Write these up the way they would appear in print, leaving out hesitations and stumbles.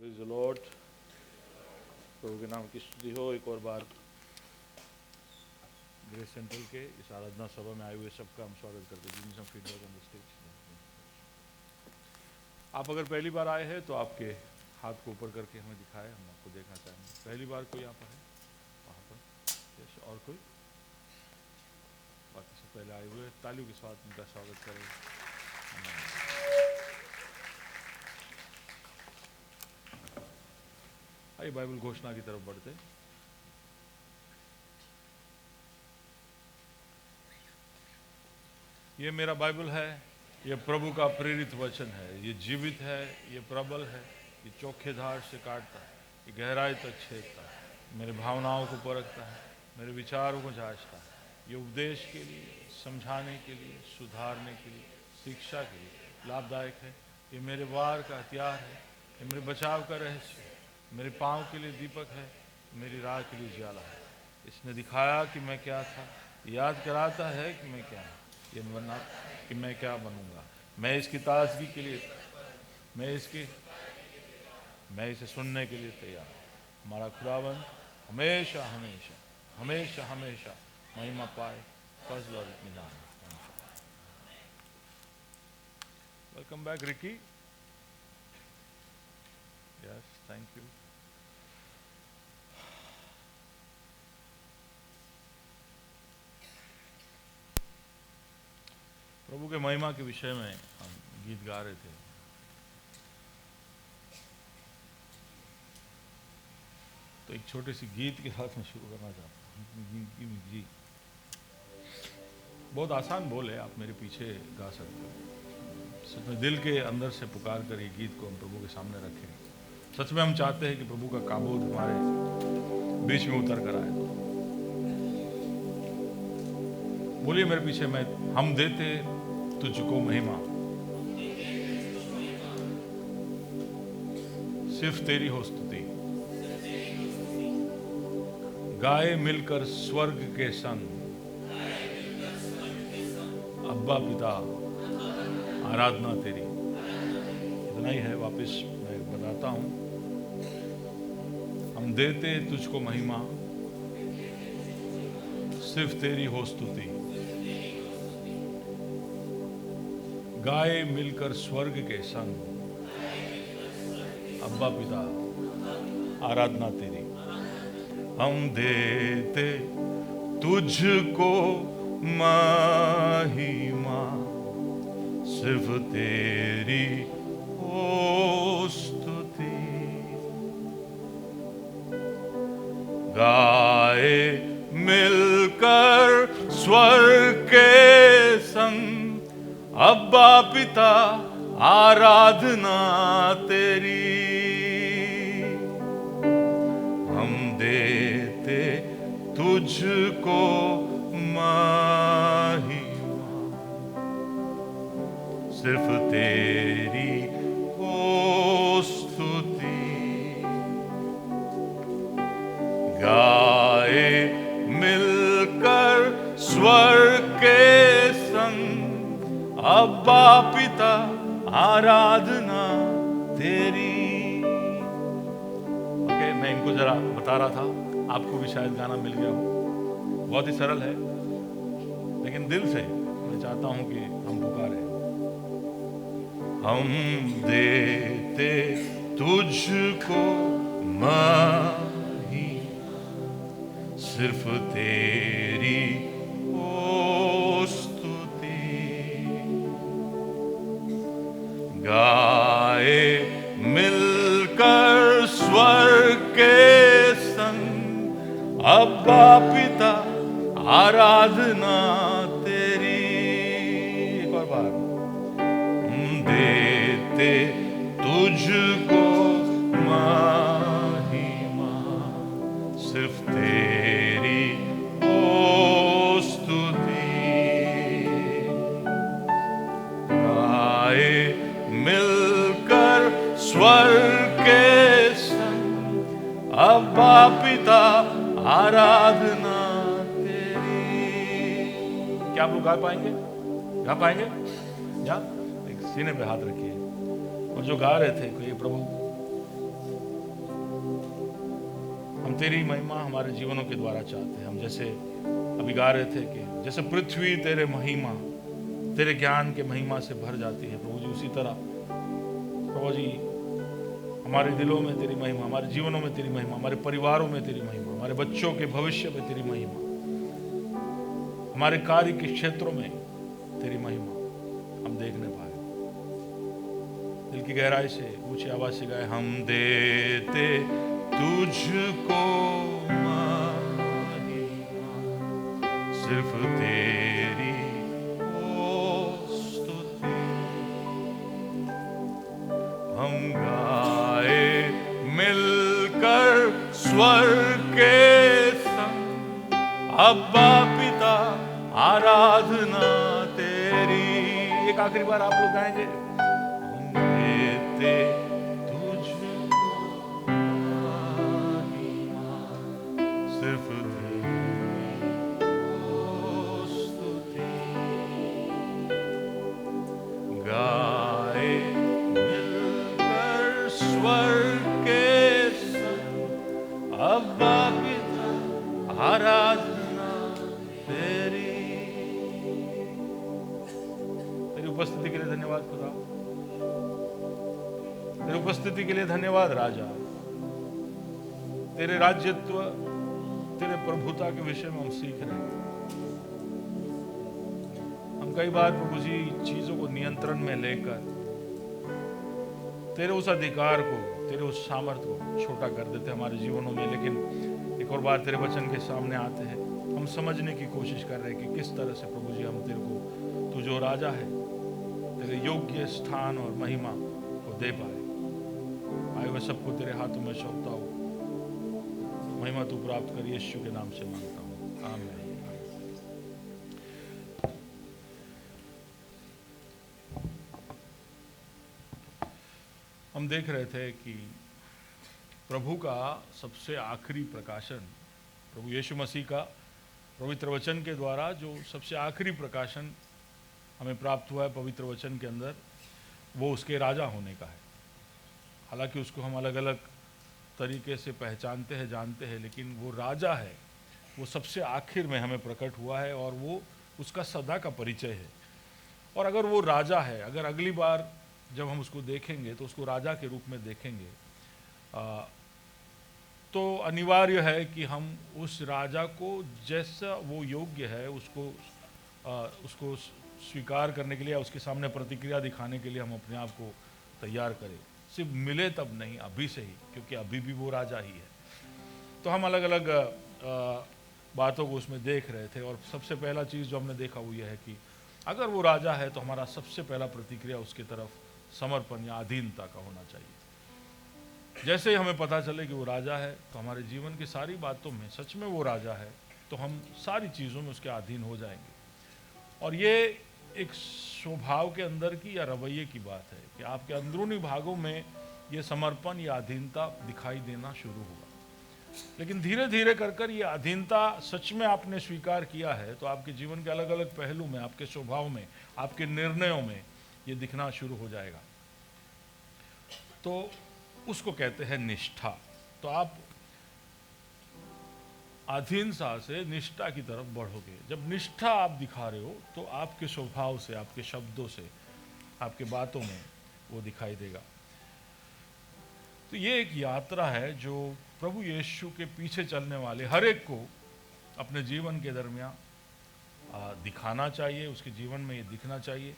Praise the Lord. प्रभु के नाम की स्तुति हो। एक और बार ग्रेस सेंट्रल के इस आराधना सभा में आए हुए सबका हम स्वागत करते हैं। जिनमें फीडबैक ऑन द स्टेज। आप अगर पहली बार आए हैं तो आपके हाथ को ऊपर करके हमें दिखाएं, हम आपको देखना चाहेंगे। पहली बार कोई यहाँ पर है? वहाँ पर यस। और कोई? बाकी सब पहले आए हुए, तालियों के साथ उनका स्वागत करें। आइए बाइबल घोषणा की तरफ बढ़ते। ये मेरा बाइबल है, ये प्रभु का प्रेरित वचन है। ये जीवित है, ये प्रबल है, ये चोखे धार से काटता है, ये गहराई तक छेदता है, मेरे भावनाओं को परखता है, मेरे विचारों को जांचता है। ये उपदेश के लिए, समझाने के लिए, सुधारने के लिए, शिक्षा के लिए लाभदायक है। ये मेरे वार का हथियार है, ये मेरे बचाव का रहस्य है, मेरे पाँव के लिए दीपक है, मेरी राह के लिए उजाला है। इसने दिखाया कि मैं क्या था, याद कराता है कि मैं क्या हूँ, ये बनना कि मैं क्या बनूंगा। मैं इसकी ताजगी के लिए, मैं इसे सुनने के लिए तैयार हूँ। हमारा खुदावंद हमेशा हमेशा हमेशा हमेशा महिमा पाए, फजल और इत्मीनान। Welcome back Ricky. Yes, thank you. प्रभु के महिमा के विषय में हम गीत गा रहे थे। तो एक छोटे सी गीत के साथ मैं शुरू करना चाहता हूँ। जी, बहुत आसान बोल है, आप मेरे पीछे गा सकते हो। सच में दिल के अंदर से पुकार कर ये गीत को हम प्रभु के सामने रखें। सच में हम चाहते हैं कि प्रभु का काबूद हमारे बीच में उतर कर आए। बोलिए मेरे पीछे, हम देते तुझको महिमा, सिर्फ तेरी हो स्तुति। गाए मिलकर स्वर्ग के संग, अब्बा पिता आराधना तेरी। इतना ही है, वापस मैं बताता हूं। हम देते तुझको महिमा, सिर्फ तेरी हो स्तुति। गाए मिलकर स्वर्ग के संग, अब्बा पिता आराधना तेरी। हम देते तुझको महिमा, सिर्फ तेरी ओ स्तुति। गाए मिलकर स्वर्ग के संग, अब्बा पिता आराधना तेरी। हम देते तुझको महिमा, सिर्फ तेरी ओ स्तुति। गाए मिलकर स्वर्ग के संग, अब्बा पिता आराधना तेरी। ओके, मैं इनको जरा बता रहा था, आपको भी शायद गाना मिल गया हो। बहुत ही सरल है, लेकिन दिल से मैं चाहता हूं कि हम पुकारें। हम देते तुझको महिमा, सिर्फ तेरी ओ स्तुति। गाए मिलकर स्वर्ग के संग, अब्बा पिता आराधना तेरी। एक और बार। हम देते तुझको महिमा, सिर्फ तेरी ओ स्तुति। गाए मिलकर स्वर्ग के संग, अब्बा पिता आराधना तेरी। क्या आप लोग गा पाएंगे? गा पाएंगे? या एक सीने पे हाथ रखिए। और जो गा रहे थे कि प्रभु तेरी महिमा हमारे जीवनों के द्वारा चाहते हैं। हम जैसे अभी गा रहे थे कि जैसे पृथ्वी तेरे महिमा, तेरे ज्ञान के महिमा से भर जाती है प्रभु जी, उसी तरह प्रभु जी हमारे दिलों में तेरी महिमा, हमारे जीवनों में तेरी महिमा, हमारे परिवारों में तेरी महिमा, हमारे बच्चों के भविष्य में तेरी महिमा, हमारे कार्य के क्षेत्रों में तेरी महिमा हम देखने पाए। दिल की गहराई से ऊंची आवाज से गाए, हम देते तुझको महिमा, सिर्फ तेरी ओ स्तुति। हम गाए मिलकर स्वर्ग के संग, अब्बा पिता आराधना तेरी। एक आखिरी बार आप लोग गाएंगे, हम देते तुझको महिमा, सिर्फ तेरी ओ स्तुति। गाए मिलकर स्वर्ग के संग, अब्बा पिता आराधना तेरी। तेरी उपस्थिति के लिए धन्यवाद खुदा, तेरी उपस्थिति के लिए धन्यवाद राजा। तेरे राज्यत्व, तेरे प्रभुता के विषय में हम सीख रहे हैं। हम कई बार प्रभु जी चीजों को नियंत्रण में लेकर तेरे उस अधिकार को, तेरे उस सामर्थ्य को छोटा कर देते हमारे जीवनों में। लेकिन एक और बार तेरे वचन के सामने आते हैं, हम समझने की कोशिश कर रहे हैं कि किस तरह से प्रभु जी हम तेरे को, तू जो राजा है, तेरे योग्य स्थान और महिमा को दे पाए। आए वह सबको तेरे हाथों में सौंपता हूँ, महिमा तू प्राप्त कर, यीशु के नाम से मांगता हूँ, आमीन। हम देख रहे थे कि प्रभु का सबसे आखिरी प्रकाशन, प्रभु यीशु मसीह का पवित्र वचन के द्वारा जो सबसे आखिरी प्रकाशन हमें प्राप्त हुआ है पवित्र वचन के अंदर, वो उसके राजा होने का है। हालांकि उसको हम अलग अलग तरीके से पहचानते हैं, जानते हैं, लेकिन वो राजा है, वो सबसे आखिर में हमें प्रकट हुआ है और वो उसका सदा का परिचय है। और अगर वो राजा है, अगर अगली बार जब हम उसको देखेंगे तो उसको राजा के रूप में देखेंगे, तो अनिवार्य है कि हम उस राजा को जैसा वो योग्य है उसको स्वीकार करने के लिए, उसके सामने प्रतिक्रिया दिखाने के लिए हम अपने आप को तैयार करें। सिर्फ मिले तब नहीं, अभी से ही, क्योंकि अभी भी वो राजा ही है। तो हम अलग अलग बातों को उसमें देख रहे थे और सबसे पहला चीज़ जो हमने देखा वो ये है कि अगर वो राजा है तो हमारा सबसे पहला प्रतिक्रिया उसकी तरफ समर्पण या अधीनता का होना चाहिए। जैसे ही हमें पता चले कि वो राजा है तो हमारे जीवन की सारी बातों में सच में वो राजा है, तो हम सारी चीज़ों में उसके अधीन हो जाएंगे। और ये एक स्वभाव के अंदर की या रवैये की बात है कि आपके अंदरूनी भागों में ये समर्पण या अधीनता दिखाई देना शुरू होगा। लेकिन धीरे धीरे कर ये अधीनता सच में आपने स्वीकार किया है तो आपके जीवन के अलग अलग पहलू में, आपके स्वभाव में, आपके निर्णयों में ये दिखना शुरू हो जाएगा। तो उसको कहते हैं निष्ठा। तो आप अधीनता से निष्ठा की तरफ बढ़ोगे। जब निष्ठा आप दिखा रहे हो तो आपके स्वभाव से, आपके शब्दों से, आपके बातों में वो दिखाई देगा। तो ये एक यात्रा है जो प्रभु यीशु के पीछे चलने वाले हर एक को अपने जीवन के दरमियान दिखाना चाहिए, उसके जीवन में ये दिखना चाहिए।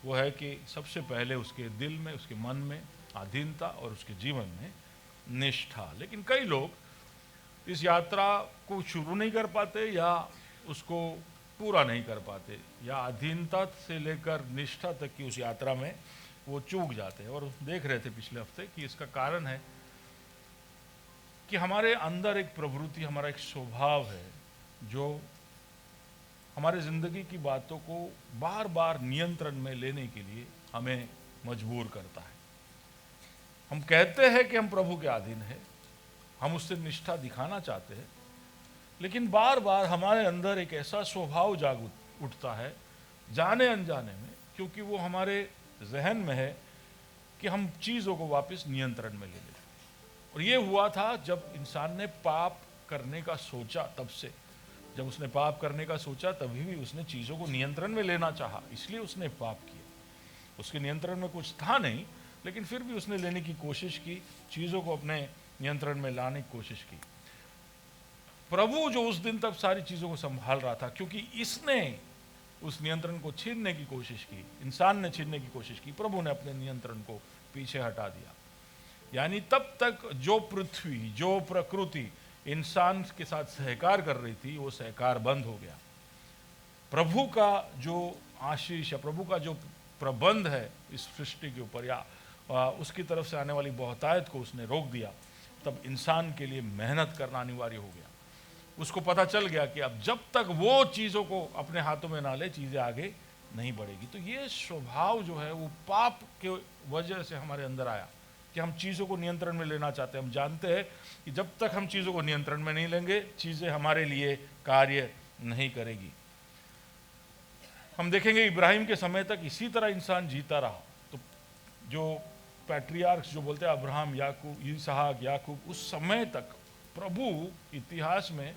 वो है कि सबसे पहले उसके दिल में, उसके मन में अधीनता और उसके जीवन में निष्ठा। लेकिन कई लोग इस यात्रा को शुरू नहीं कर पाते या उसको पूरा नहीं कर पाते, या अधीनता से लेकर निष्ठा तक की उस यात्रा में वो चूक जाते हैं। और देख रहे थे पिछले हफ्ते कि इसका कारण है कि हमारे अंदर एक प्रवृत्ति, हमारा एक स्वभाव है जो हमारे ज़िंदगी की बातों को बार बार नियंत्रण में लेने के लिए हमें मजबूर करता है। हम कहते हैं कि हम प्रभु के अधीन हैं, हम उससे निष्ठा दिखाना चाहते हैं, लेकिन बार बार हमारे अंदर एक ऐसा स्वभाव जाग उठता है जाने अनजाने में, क्योंकि वो हमारे जहन में है कि हम चीज़ों को वापस नियंत्रण में ले लें। और ये हुआ था जब इंसान ने पाप करने का सोचा, तब से जब उसने पाप करने का सोचा तभी भी उसने चीज़ों को नियंत्रण में लेना चाहा, इसलिए उसने पाप किया। उसके नियंत्रण में कुछ था नहीं, लेकिन फिर भी उसने लेने की कोशिश की, चीज़ों को अपने नियंत्रण में लाने की कोशिश की। प्रभु जो उस दिन तक सारी चीज़ों को संभाल रहा था, क्योंकि इसने उस नियंत्रण को छीनने की कोशिश की, इंसान ने छीनने की कोशिश की, प्रभु ने अपने नियंत्रण को पीछे हटा दिया। यानी तब तक जो पृथ्वी, जो प्रकृति इंसान के साथ सहकार कर रही थी, वो सहकार बंद हो गया। प्रभु का जो आशीष या प्रभु का जो प्रबंध है इस सृष्टि के ऊपर, या उसकी तरफ से आने वाली बहुतायत को उसने रोक दिया, तब इंसान के लिए मेहनत करना अनिवार्य हो गया। उसको पता चल गया कि अब जब तक वो चीज़ों को अपने हाथों में ना ले, चीज़ें आगे नहीं बढ़ेगी। तो ये स्वभाव जो है वो पाप के वजह से हमारे अंदर आया कि हम चीज़ों को नियंत्रण में लेना चाहते हैं। हम जानते हैं कि जब तक हम चीज़ों को नियंत्रण में नहीं लेंगे, चीज़ें हमारे लिए कार्य नहीं करेगी। हम देखेंगे इब्राहिम के समय तक इसी तरह इंसान जीता रहा। तो जो पैट्रियार्क्स जो बोलते हैं, अब्राहम, याकूब, इसहाक, याकूब, उस समय तक प्रभु इतिहास में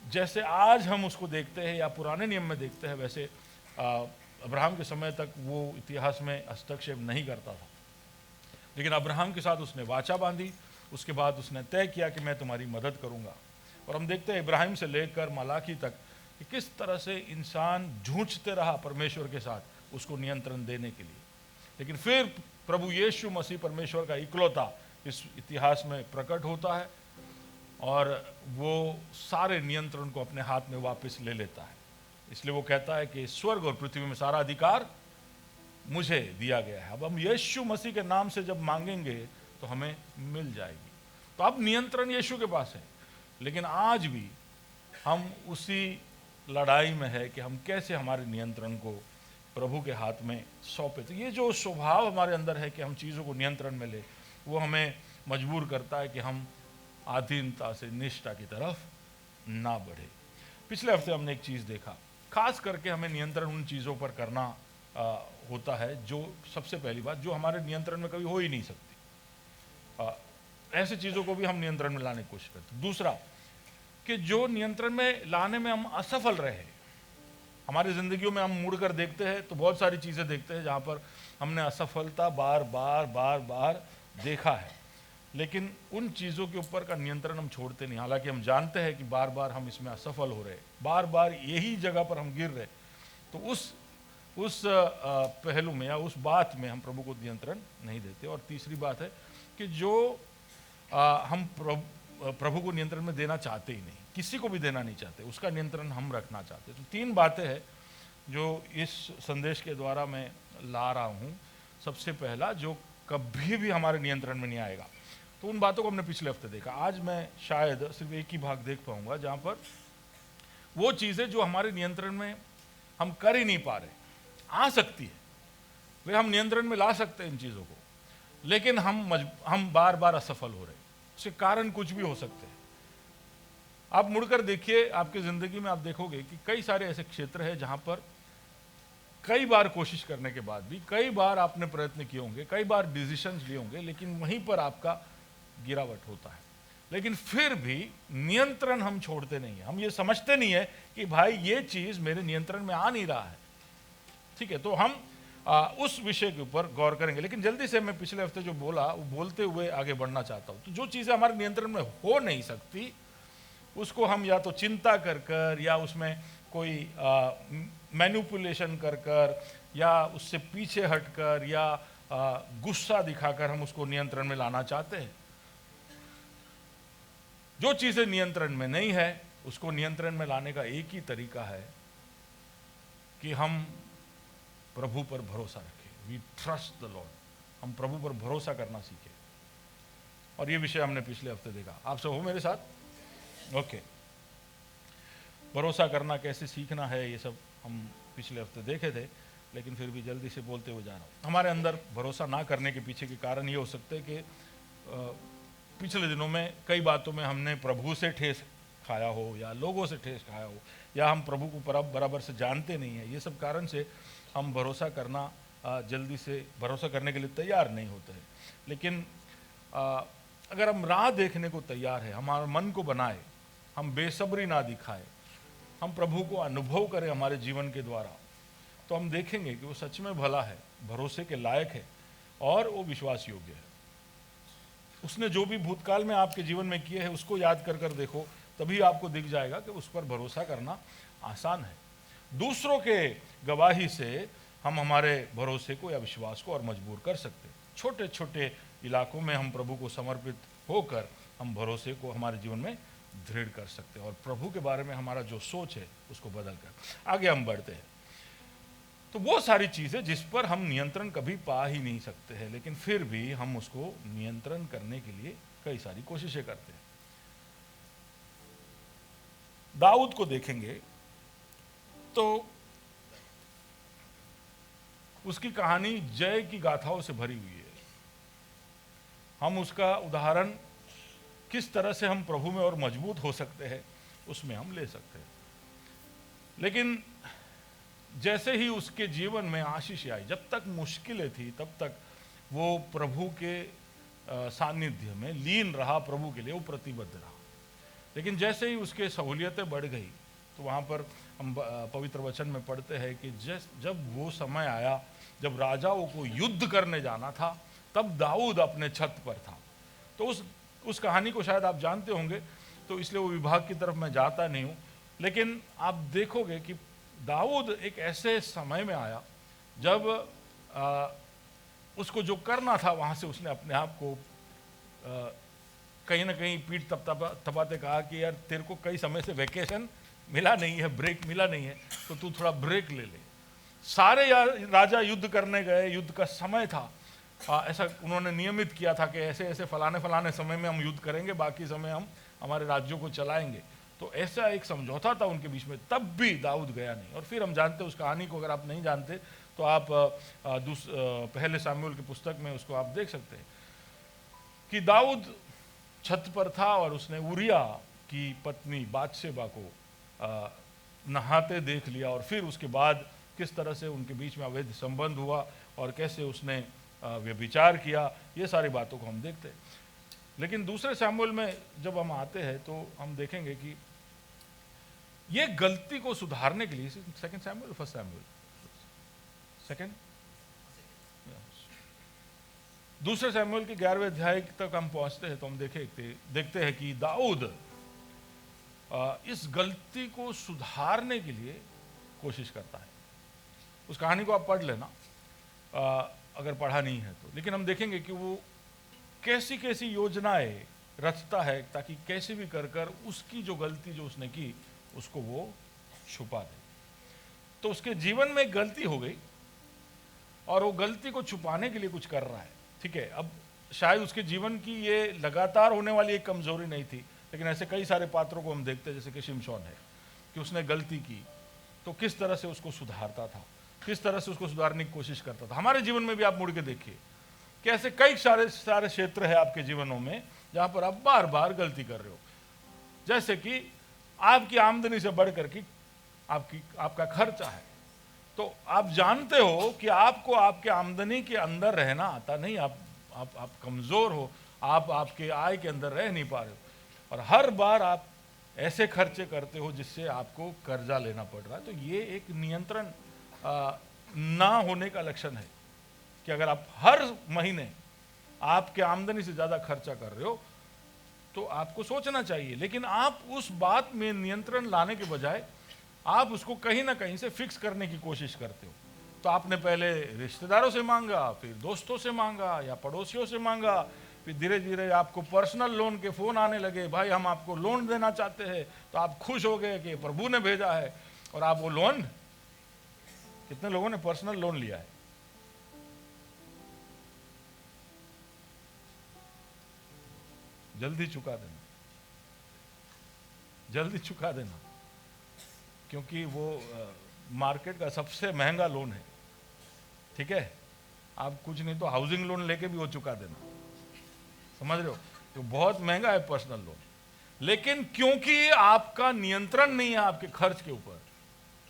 जैसे आज हम उसको देखते हैं या पुराने नियम में देखते हैं, वैसे अब्राहम के समय तक वो इतिहास में हस्तक्षेप नहीं करता था। लेकिन अब्राहम के साथ उसने वाचा बांधी, उसके बाद उसने तय किया कि मैं तुम्हारी मदद करूंगा। और हम देखते हैं इब्राहिम से लेकर मलाकी तक कि किस तरह से इंसान जूझते रहा परमेश्वर के साथ उसको नियंत्रण देने के लिए। लेकिन फिर प्रभु यीशु मसीह परमेश्वर का इकलौता इस इतिहास में प्रकट होता है और वो सारे नियंत्रण को अपने हाथ में वापस ले लेता है। इसलिए वो कहता है कि स्वर्ग और पृथ्वी में सारा अधिकार मुझे दिया गया है। अब हम यीशु मसीह के नाम से जब मांगेंगे तो हमें मिल जाएगी। तो अब नियंत्रण यीशु के पास है, लेकिन आज भी हम उसी लड़ाई में है कि हम कैसे हमारे नियंत्रण को प्रभु के हाथ में सौंपे। तो ये जो स्वभाव हमारे अंदर है कि हम चीज़ों को नियंत्रण में ले, वो हमें मजबूर करता है कि हम आधीनता से निष्ठा की तरफ ना बढ़े। पिछले हफ्ते हमने एक चीज़ देखा, खास करके हमें नियंत्रण उन चीज़ों पर करना होता है जो, सबसे पहली बात, जो हमारे नियंत्रण में कभी हो ही नहीं सकती। ऐसे चीज़ों को भी हम नियंत्रण में लाने की कोशिश करते। दूसरा, कि जो नियंत्रण में लाने में हम असफल रहे। हमारी ज़िंदगियों में हम मुड़कर देखते हैं तो बहुत सारी चीज़ें देखते हैं जहाँ पर हमने असफलता बार बार देखा है, लेकिन उन चीज़ों के ऊपर का नियंत्रण हम छोड़ते नहीं। हालांकि हम जानते हैं कि बार बार हम इसमें असफल हो रहे, बार बार यही जगह पर हम गिर रहे, तो उस पहलू में या उस बात में हम प्रभु को नियंत्रण नहीं देते। और तीसरी बात है कि जो हम प्रभु को नियंत्रण में देना चाहते ही नहीं, किसी को भी देना नहीं चाहते, उसका नियंत्रण हम रखना चाहते। तो तीन बातें हैं जो इस संदेश के द्वारा मैं ला रहा हूँ। सबसे पहला, जो कभी भी हमारे नियंत्रण में नहीं आएगा, तो उन बातों को हमने पिछले हफ्ते देखा। आज मैं शायद सिर्फ एक ही भाग देख पाऊंगा जहाँ पर वो चीज़ें जो हमारे नियंत्रण में हम कर ही नहीं पा रहे, आ सकती है, वे हम नियंत्रण में ला सकते हैं इन चीज़ों को, लेकिन हम बार बार असफल हो रहे। उसके कारण कुछ भी हो सकते हैं। आप मुड़कर देखिए, आपकी ज़िंदगी में आप देखोगे कि कई सारे ऐसे क्षेत्र हैं जहाँ पर कई बार कोशिश करने के बाद भी, कई बार आपने प्रयत्न किए होंगे, कई बार डिसीजंस लिए होंगे, लेकिन वहीं पर आपका गिरावट होता है। लेकिन फिर भी नियंत्रण हम छोड़ते नहीं है। हम ये समझते नहीं है कि भाई ये चीज़ मेरे नियंत्रण में आ नहीं रहा है, ठीक है, तो हम उस विषय के ऊपर गौर करेंगे। लेकिन जल्दी से मैं पिछले हफ्ते जो बोला वो बोलते हुए आगे बढ़ना चाहता हूँ। तो जो चीज़ें हमारे नियंत्रण में हो नहीं सकती, उसको हम या तो चिंता कर कर, या उसमें कोई मैनिपुलेशन कर कर, या उससे पीछे हटकर, या गुस्सा दिखाकर हम उसको नियंत्रण में लाना चाहते हैं। जो चीज़ें नियंत्रण में नहीं है, उसको नियंत्रण में लाने का एक ही तरीका है कि हम प्रभु पर भरोसा रखें। वी ट्रस्ट द लॉर्ड, हम प्रभु पर भरोसा करना सीखें। और ये विषय हमने पिछले हफ्ते देखा। आप सब हो मेरे साथ? ओके। भरोसा करना कैसे सीखना है, ये सब हम पिछले हफ्ते देखे थे, लेकिन फिर भी जल्दी से बोलते हुए जा रहा हूँ। हमारे अंदर भरोसा ना करने के पीछे के कारण ये हो सकते हैं कि पिछले दिनों में कई बातों में हमने प्रभु से ठेस खाया हो, या लोगों से ठेस खाया हो, या हम प्रभु को बराबर से जानते नहीं हैं। ये सब कारण से हम भरोसा करना जल्दी से भरोसा करने के लिए तैयार नहीं होते हैं। लेकिन अगर हम राह देखने को तैयार है, हमारे मन को बनाए, हम बेसब्री ना दिखाए, हम प्रभु को अनुभव करें हमारे जीवन के द्वारा, तो हम देखेंगे कि वो सच में भला है, भरोसे के लायक है और वो विश्वास योग्य है। उसने जो भी भूतकाल में आपके जीवन में किए हैं उसको याद कर कर देखो, तभी आपको दिख जाएगा कि उस पर भरोसा करना आसान है। दूसरों के गवाही से हम हमारे भरोसे को या विश्वास को और मजबूर कर सकते हैं। छोटे छोटे इलाकों में हम प्रभु को समर्पित होकर हम भरोसे को हमारे जीवन में दृढ़ कर सकते हैं और प्रभु के बारे में हमारा जो सोच है उसको बदल कर आगे हम बढ़ते हैं। तो वो सारी चीज़ें जिस पर हम नियंत्रण कभी पा ही नहीं सकते हैं, लेकिन फिर भी हम उसको नियंत्रण करने के लिए कई सारी कोशिशें करते हैं। दाऊद को देखेंगे तो उसकी कहानी जय की गाथाओं से भरी हुई है। हम उसका उदाहरण किस तरह से हम प्रभु में और मजबूत हो सकते हैं उसमें हम ले सकते हैं। लेकिन जैसे ही उसके जीवन में आशीष आई, जब तक मुश्किलें थी तब तक वो प्रभु के सानिध्य में लीन रहा, प्रभु के लिए वो प्रतिबद्ध रहा। लेकिन जैसे ही उसके सहूलियतें बढ़ गई तो वहाँ पर हम पवित्र वचन में पढ़ते हैं कि जब वो समय आया जब राजाओं को युद्ध करने जाना था, तब दाऊद अपने छत पर था। तो उस कहानी को शायद आप जानते होंगे, तो इसलिए वो विभाग की तरफ मैं जाता नहीं हूँ। लेकिन आप देखोगे कि दाऊद एक ऐसे समय में आया जब उसको जो करना था वहाँ से उसने अपने आप को कहीं ना कहीं पीठ थपाते कहा कि यार तेरे को कई समय से वैकेशन मिला नहीं है, ब्रेक मिला नहीं है, तो तू थोड़ा ब्रेक ले ले। सारे राजा युद्ध करने गए, युद्ध का समय था, ऐसा उन्होंने नियमित किया था कि ऐसे ऐसे फलाने समय में हम युद्ध करेंगे, बाकी समय हम हमारे राज्यों को चलाएंगे। तो ऐसा एक समझौता था उनके बीच में, तब भी दाऊद गया नहीं। और फिर हम जानते उस कहानी को, अगर आप नहीं जानते तो आप पहले सामुएल की पुस्तक में उसको आप देख सकते हैं कि दाऊद छत पर था और उसने उरिया की पत्नी बातशेबा को नहाते देख लिया, और फिर उसके बाद किस तरह से उनके बीच में अवैध संबंध हुआ और कैसे उसने व्यभिचार किया, ये सारी बातों को हम देखते हैं। लेकिन दूसरे सामुएल में जब हम आते हैं तो हम देखेंगे कि ये गलती को सुधारने के लिए, second Samuel first Samuel second दूसरे सामुएल के 11वें अध्याय तक हम पहुंचते हैं तो हम देखते हैं कि दाऊद इस गलती को सुधारने के लिए कोशिश करता है। उस कहानी को आप पढ़ लेना अगर पढ़ा नहीं है तो। लेकिन हम देखेंगे कि वो कैसी कैसी योजनाएं रचता है ताकि कैसे भी कर कर उसकी जो गलती जो उसने की उसको वो छुपा दे। तो उसके जीवन में एक गलती हो गई और वो गलती को छुपाने के लिए कुछ कर रहा है, ठीक है। अब शायद उसके जीवन की ये लगातार होने वाली एक कमजोरी नहीं थी, लेकिन ऐसे कई सारे पात्रों को हम देखते हैं, जैसे कि शिमशोन है, कि उसने गलती की तो किस तरह से उसको सुधारता था, किस तरह से उसको सुधारने की कोशिश करता था। हमारे जीवन में भी आप मुड़ के देखिए कि ऐसे कई सारे क्षेत्र है आपके जीवनों में जहां पर आप बार बार गलती कर रहे हो। जैसे कि आपकी आमदनी से बढ़कर की आपका खर्चा है, तो आप जानते हो कि आपको आपके आमदनी के अंदर रहना आता नहीं, आप कमजोर हो, आप आपके आय के अंदर रह नहीं पा रहे हो, और हर बार आप ऐसे खर्चे करते हो जिससे आपको कर्जा लेना पड़ रहा है। तो ये एक नियंत्रण ना होने का लक्षण है कि अगर आप हर महीने आपके आमदनी से ज्यादा खर्चा कर रहे हो तो आपको सोचना चाहिए। लेकिन आप उस बात में नियंत्रण लाने के बजाय आप उसको कहीं ना कहीं से फिक्स करने की कोशिश करते हो। तो आपने पहले रिश्तेदारों से मांगा, फिर दोस्तों से मांगा या पड़ोसियों से मांगा, फिर धीरे धीरे आपको पर्सनल लोन के फोन आने लगे, भाई हम आपको लोन देना चाहते हैं। तो आप खुश हो गए कि प्रभु ने भेजा है, और आप वो लोन, कितने लोगों ने पर्सनल लोन लिया है? जल्दी चुका देना, जल्दी चुका देना, क्योंकि वो मार्केट का सबसे महंगा लोन है, ठीक है। आप कुछ नहीं तो हाउसिंग लोन लेके भी वो चुका देना, समझ रहे हो? तो बहुत महंगा है पर्सनल लोन। लेकिन क्योंकि आपका नियंत्रण नहीं है आपके खर्च के ऊपर,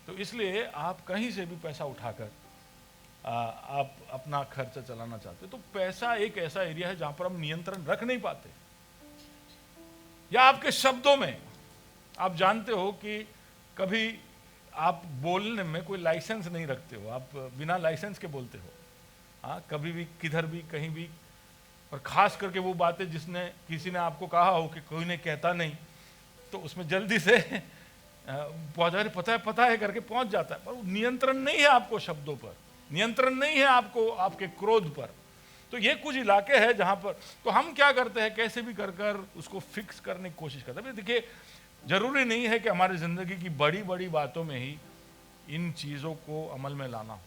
तो इसलिए आप कहीं से भी पैसा उठाकर आप अपना खर्चा चलाना चाहते हो। तो पैसा एक ऐसा एरिया है जहां पर हम नियंत्रण रख नहीं पाते। या आपके शब्दों में। आप जानते हो कि कभी आप बोलने में कोई लाइसेंस नहीं रखते हो, आप बिना लाइसेंस के बोलते हो। हाँ, कभी भी किधर भी कहीं भी, और खास करके वो बातें जिसने किसी ने आपको कहा हो कि कोई ने कहता नहीं, तो उसमें जल्दी से पता है करके पहुंच जाता है। पर नियंत्रण नहीं है आपको शब्दों पर, नियंत्रण नहीं है आपको आपके क्रोध पर। तो ये कुछ इलाके हैं जहां पर तो हम क्या करते हैं, कैसे भी कर कर उसको फिक्स करने की कोशिश करते हैं। देखिए, जरूरी नहीं है कि हमारी जिंदगी की बड़ी बड़ी बातों में ही इन चीजों को अमल में लाना हो।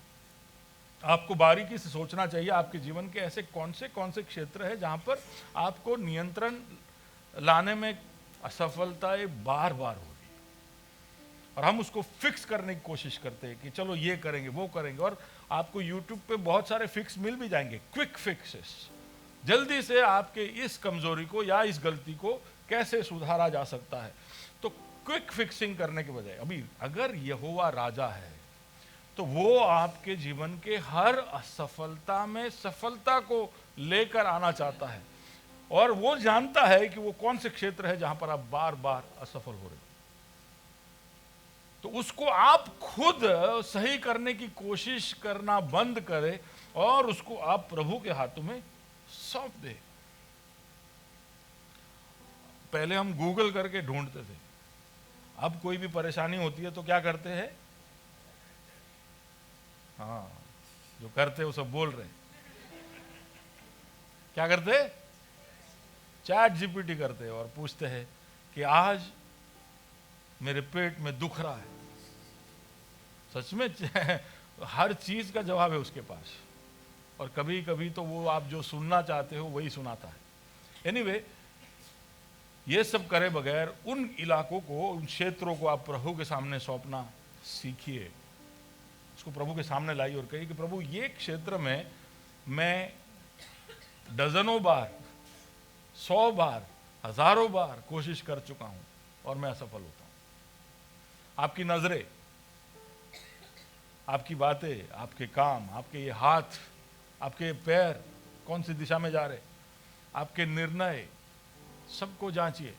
आपको बारीकी से सोचना चाहिए आपके जीवन के ऐसे कौन से क्षेत्र है जहां पर आपको नियंत्रण लाने में असफलताएं बार बार हो रही है, और हम उसको फिक्स करने की कोशिश करते हैं कि चलो ये करेंगे वो करेंगे। और आपको YouTube पे बहुत सारे फिक्स मिल भी जाएंगे, क्विक फिक्सेस, जल्दी से आपके इस कमजोरी को या इस गलती को कैसे सुधारा जा सकता है। तो क्विक फिक्सिंग करने के बजाय, अभी अगर यहोवा राजा है तो वो आपके जीवन के हर असफलता में सफलता को लेकर आना चाहता है, और वो जानता है कि वो कौन से क्षेत्र है जहां पर आप बार बार असफल हो रहे हो। तो उसको आप खुद सही करने की कोशिश करना बंद करें और उसको आप प्रभु के हाथों में सौंप दे। पहले हम गूगल करके ढूंढते थे, अब कोई भी परेशानी होती है तो क्या करते हैं? हाँ, जो करते वो सब बोल रहे हैं। क्या करते? चैट जीपीटी करते हैं और पूछते हैं कि आज मेरे पेट में दुख रहा है। सच में हर चीज का जवाब है उसके पास, और कभी कभी तो वो आप जो सुनना चाहते हो वही सुनाता है। एनीवे, ये सब करे बगैर उन इलाकों को, उन क्षेत्रों को आप प्रभु के सामने सौंपना सीखिए। उसको प्रभु के सामने लाई और कही कि प्रभु, ये क्षेत्र में मैं डजनों बार, 100 बार, हजारों बार कोशिश कर चुका हूं और मैं असफल होता हूं। आपकी नजरें, आपकी बातें, आपके काम, आपके ये हाथ, आपके पैर कौन सी दिशा में जा रहे, आपके निर्णय, सबको जांचिए।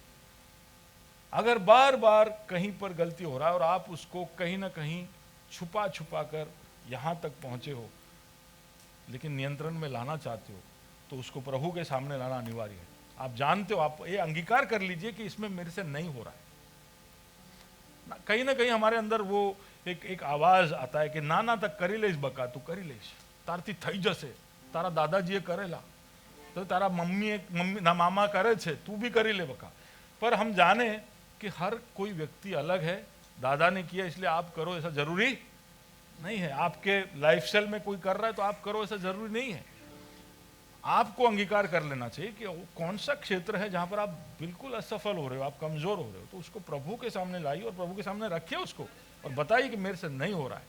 अगर बार बार कहीं पर गलती हो रहा है और आप उसको कहीं ना कहीं छुपा छुपा कर यहां तक पहुंचे हो, लेकिन नियंत्रण में लाना चाहते हो, तो उसको प्रभु के सामने लाना अनिवार्य है। आप जानते हो, आप ये अंगीकार कर लीजिए कि इसमें मेरे से नहीं हो रहा है। कहीं ना कहीं हमारे अंदर वो एक आवाज आता है कि ना तक करी लेस बका, तू करी लेस, तारती थई जसे, तारा दादाजीए करेला, तो तारा मम्मी ना मामा करे छे, तू भी करी ले बका। पर हम जाने कि हर कोई व्यक्ति अलग है। दादा ने किया इसलिए आप करो ऐसा जरूरी नहीं है। आपके लाइफस्टाइल में कोई कर रहा है तो आप करो ऐसा जरूरी नहीं है। आपको अंगीकार कर लेना चाहिए कि कौन सा क्षेत्र है जहां पर आप बिल्कुल असफल हो रहे हो, आप कमजोर हो रहे हो, तो उसको प्रभु के सामने लाइए और प्रभु के सामने रखिए उसको, और बताइए कि मेरे से नहीं हो रहा है,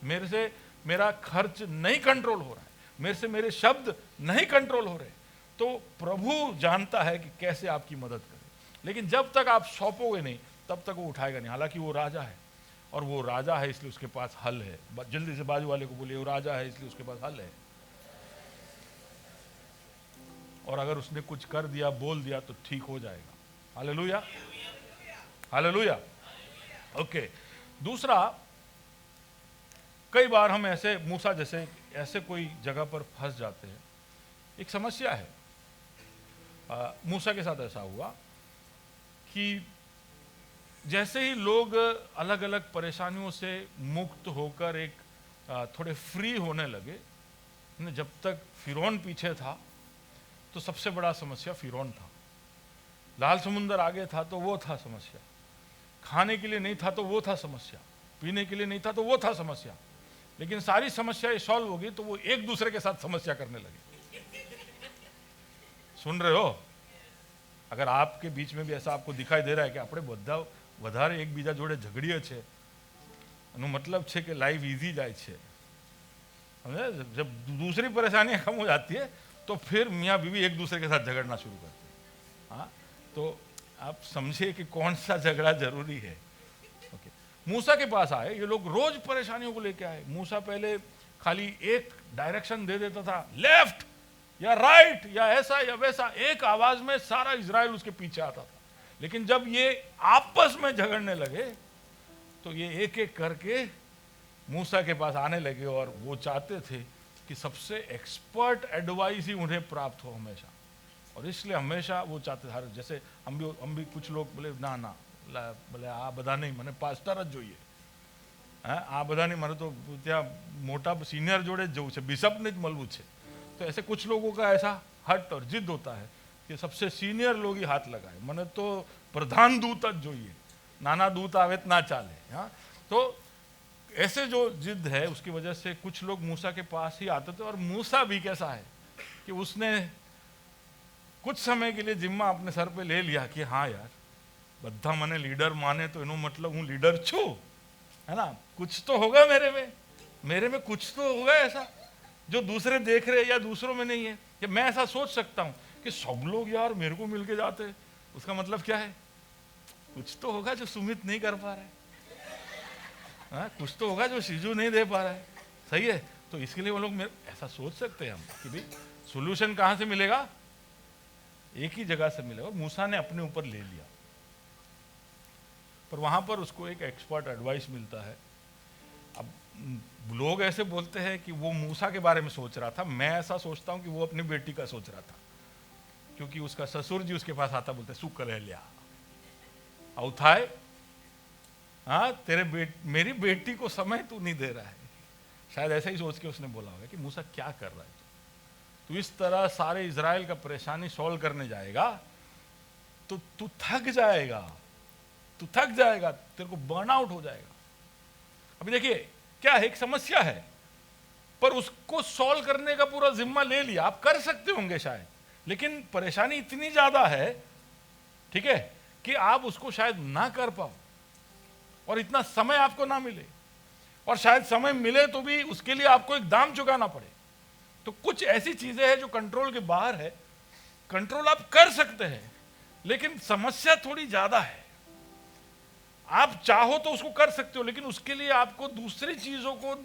मेरे से मेरा खर्च नहीं कंट्रोल हो रहा है, मेरे से मेरे शब्द नहीं कंट्रोल हो रहे। तो प्रभु जानता है कि कैसे आपकी मदद करे, लेकिन जब तक आप सौंपोगे नहीं तब तक वो उठाएगा नहीं। हालांकि वो राजा है, और वो राजा है इसलिए उसके पास हल है। जल्दी से बाजू वाले को बोलिए, वो राजा है इसलिए उसके पास हल है। और अगर उसने कुछ कर दिया, बोल दिया, तो ठीक हो जाएगा। Hallelujah, hallelujah. ओके, दूसरा, कई बार हम ऐसे मूसा जैसे ऐसे कोई जगह पर फंस जाते हैं। एक समस्या है, मूसा के साथ ऐसा हुआ कि जैसे ही लोग अलग अलग परेशानियों से मुक्त होकर एक थोड़े फ्री होने लगे, जब तक फिरौन पीछे था तो सबसे बड़ा समस्या फिरौन था। लाल समुंदर आगे था तो वो था समस्या, खाने के लिए नहीं था तो वो था समस्या, पीने के लिए नहीं था तो वो था समस्या। लेकिन सारी समस्याएं सॉल्व हो गई तो वो एक दूसरे के साथ समस्या करने लगे। सुन रहे हो? अगर आपके बीच में भी ऐसा आपको दिखाई दे रहा है कि આપણે બધા વધારે એકબીજા જોડે ઝઘડીએ છે, એનો મતલબ છે કે લાઈફ ઇઝી જાય છે। जब दूसरी परेशानियां कम हो जाती है तो फिर मियाँ बीवी एक दूसरे के साथ झगड़ना शुरू करते हैं। हाँ, तो आप समझिए कि कौन सा झगड़ा जरूरी है। ओके, मूसा के पास आए ये लोग, रोज परेशानियों को लेके आए। मूसा पहले खाली एक डायरेक्शन दे देता था, लेफ्ट या राइट या ऐसा या वैसा, एक आवाज में सारा इजराइल उसके पीछे आता था। लेकिन जब ये आपस में झगड़ने लगे तो ये एक एक करके मूसा के पास आने लगे और वो चाहते थे कि सबसे एक्सपर्ट एडवाइस ही उन्हें प्राप्त हो हमेशा। और इसलिए हमेशा वो चाहते हर, जैसे हम भी कुछ लोग बोले ना ना बोले आ बधा नहीं મને પાસ્ટર જ જોઈએ, હા આ બધા નહીં, મને તો ત્યાં મોટા सीनियर जोड़े जવું છે, बिशपને જ મળવું છે। तो ऐसे कुछ लोगों का ऐसा हट और जिद होता है कि सबसे सीनियर लोग ही हाथ लगाए, મને तो प्रधान दूत જ જોઈએ, नाना दूत आवे तो ना चाले। हाँ, तो ऐसे जो जिद है उसकी वजह से कुछ लोग मूसा के पास ही आते थे। और मूसा भी कैसा है कि उसने कुछ समय के लिए जिम्मा अपने सर पे ले लिया कि हाँ यार बद्धा मने लीडर माने तो इनो मतलब हूँ लीडर छू, है ना, कुछ तो होगा मेरे में कुछ तो होगा ऐसा जो दूसरे देख रहे या दूसरों में नहीं है। कि मैं ऐसा सोच सकता हूँ कि सब लोग यार मेरे को मिलके जाते, उसका मतलब क्या है, कुछ तो होगा जो सुमित नहीं कर पा रहा है, हाँ, कुछ तो होगा जो सीजू नहीं दे पा रहा है। सही है, तो इसके लिए वो लोग ऐसा सोच सकते हैं हम कि भाई सोल्यूशन कहाँ से मिलेगा, एक ही जगह से मिलेगा। मूसा ने अपने ऊपर ले लिया, पर वहां पर उसको एक एक्सपर्ट एडवाइस मिलता है। अब लोग ऐसे बोलते हैं कि वो मूसा के बारे में सोच रहा था, मैं ऐसा सोचता हूं कि वो अपनी बेटी का सोच रहा था, क्योंकि उसका ससुर जी उसके पास आता, बोलते सुख कर लिया औथाए, हाँ मेरी बेटी को समय तू नहीं दे रहा है। शायद ऐसे ही सोच के उसने बोला होगा कि मूसा क्या कर रहा है तू इस तरह सारे इजराइल का परेशानी सॉल्व करने जाएगा तो तू थक जाएगा, तेरे को बर्नआउट हो जाएगा। अभी देखिए क्या है, एक समस्या है पर उसको सॉल्व करने का पूरा जिम्मा ले लिया। आप कर सकते होंगे शायद, लेकिन परेशानी इतनी ज्यादा है, ठीक है, कि आप उसको शायद ना कर पाओ और इतना समय आपको ना मिले, और शायद समय मिले तो भी उसके लिए आपको एक दाम चुकाना पड़े। तो कुछ ऐसी चीजें हैं जो कंट्रोल के बाहर है। कंट्रोल आप कर सकते हैं लेकिन समस्या थोड़ी ज्यादा है। आप चाहो तो उसको कर सकते हो, लेकिन उसके लिए आपको दूसरी चीजों को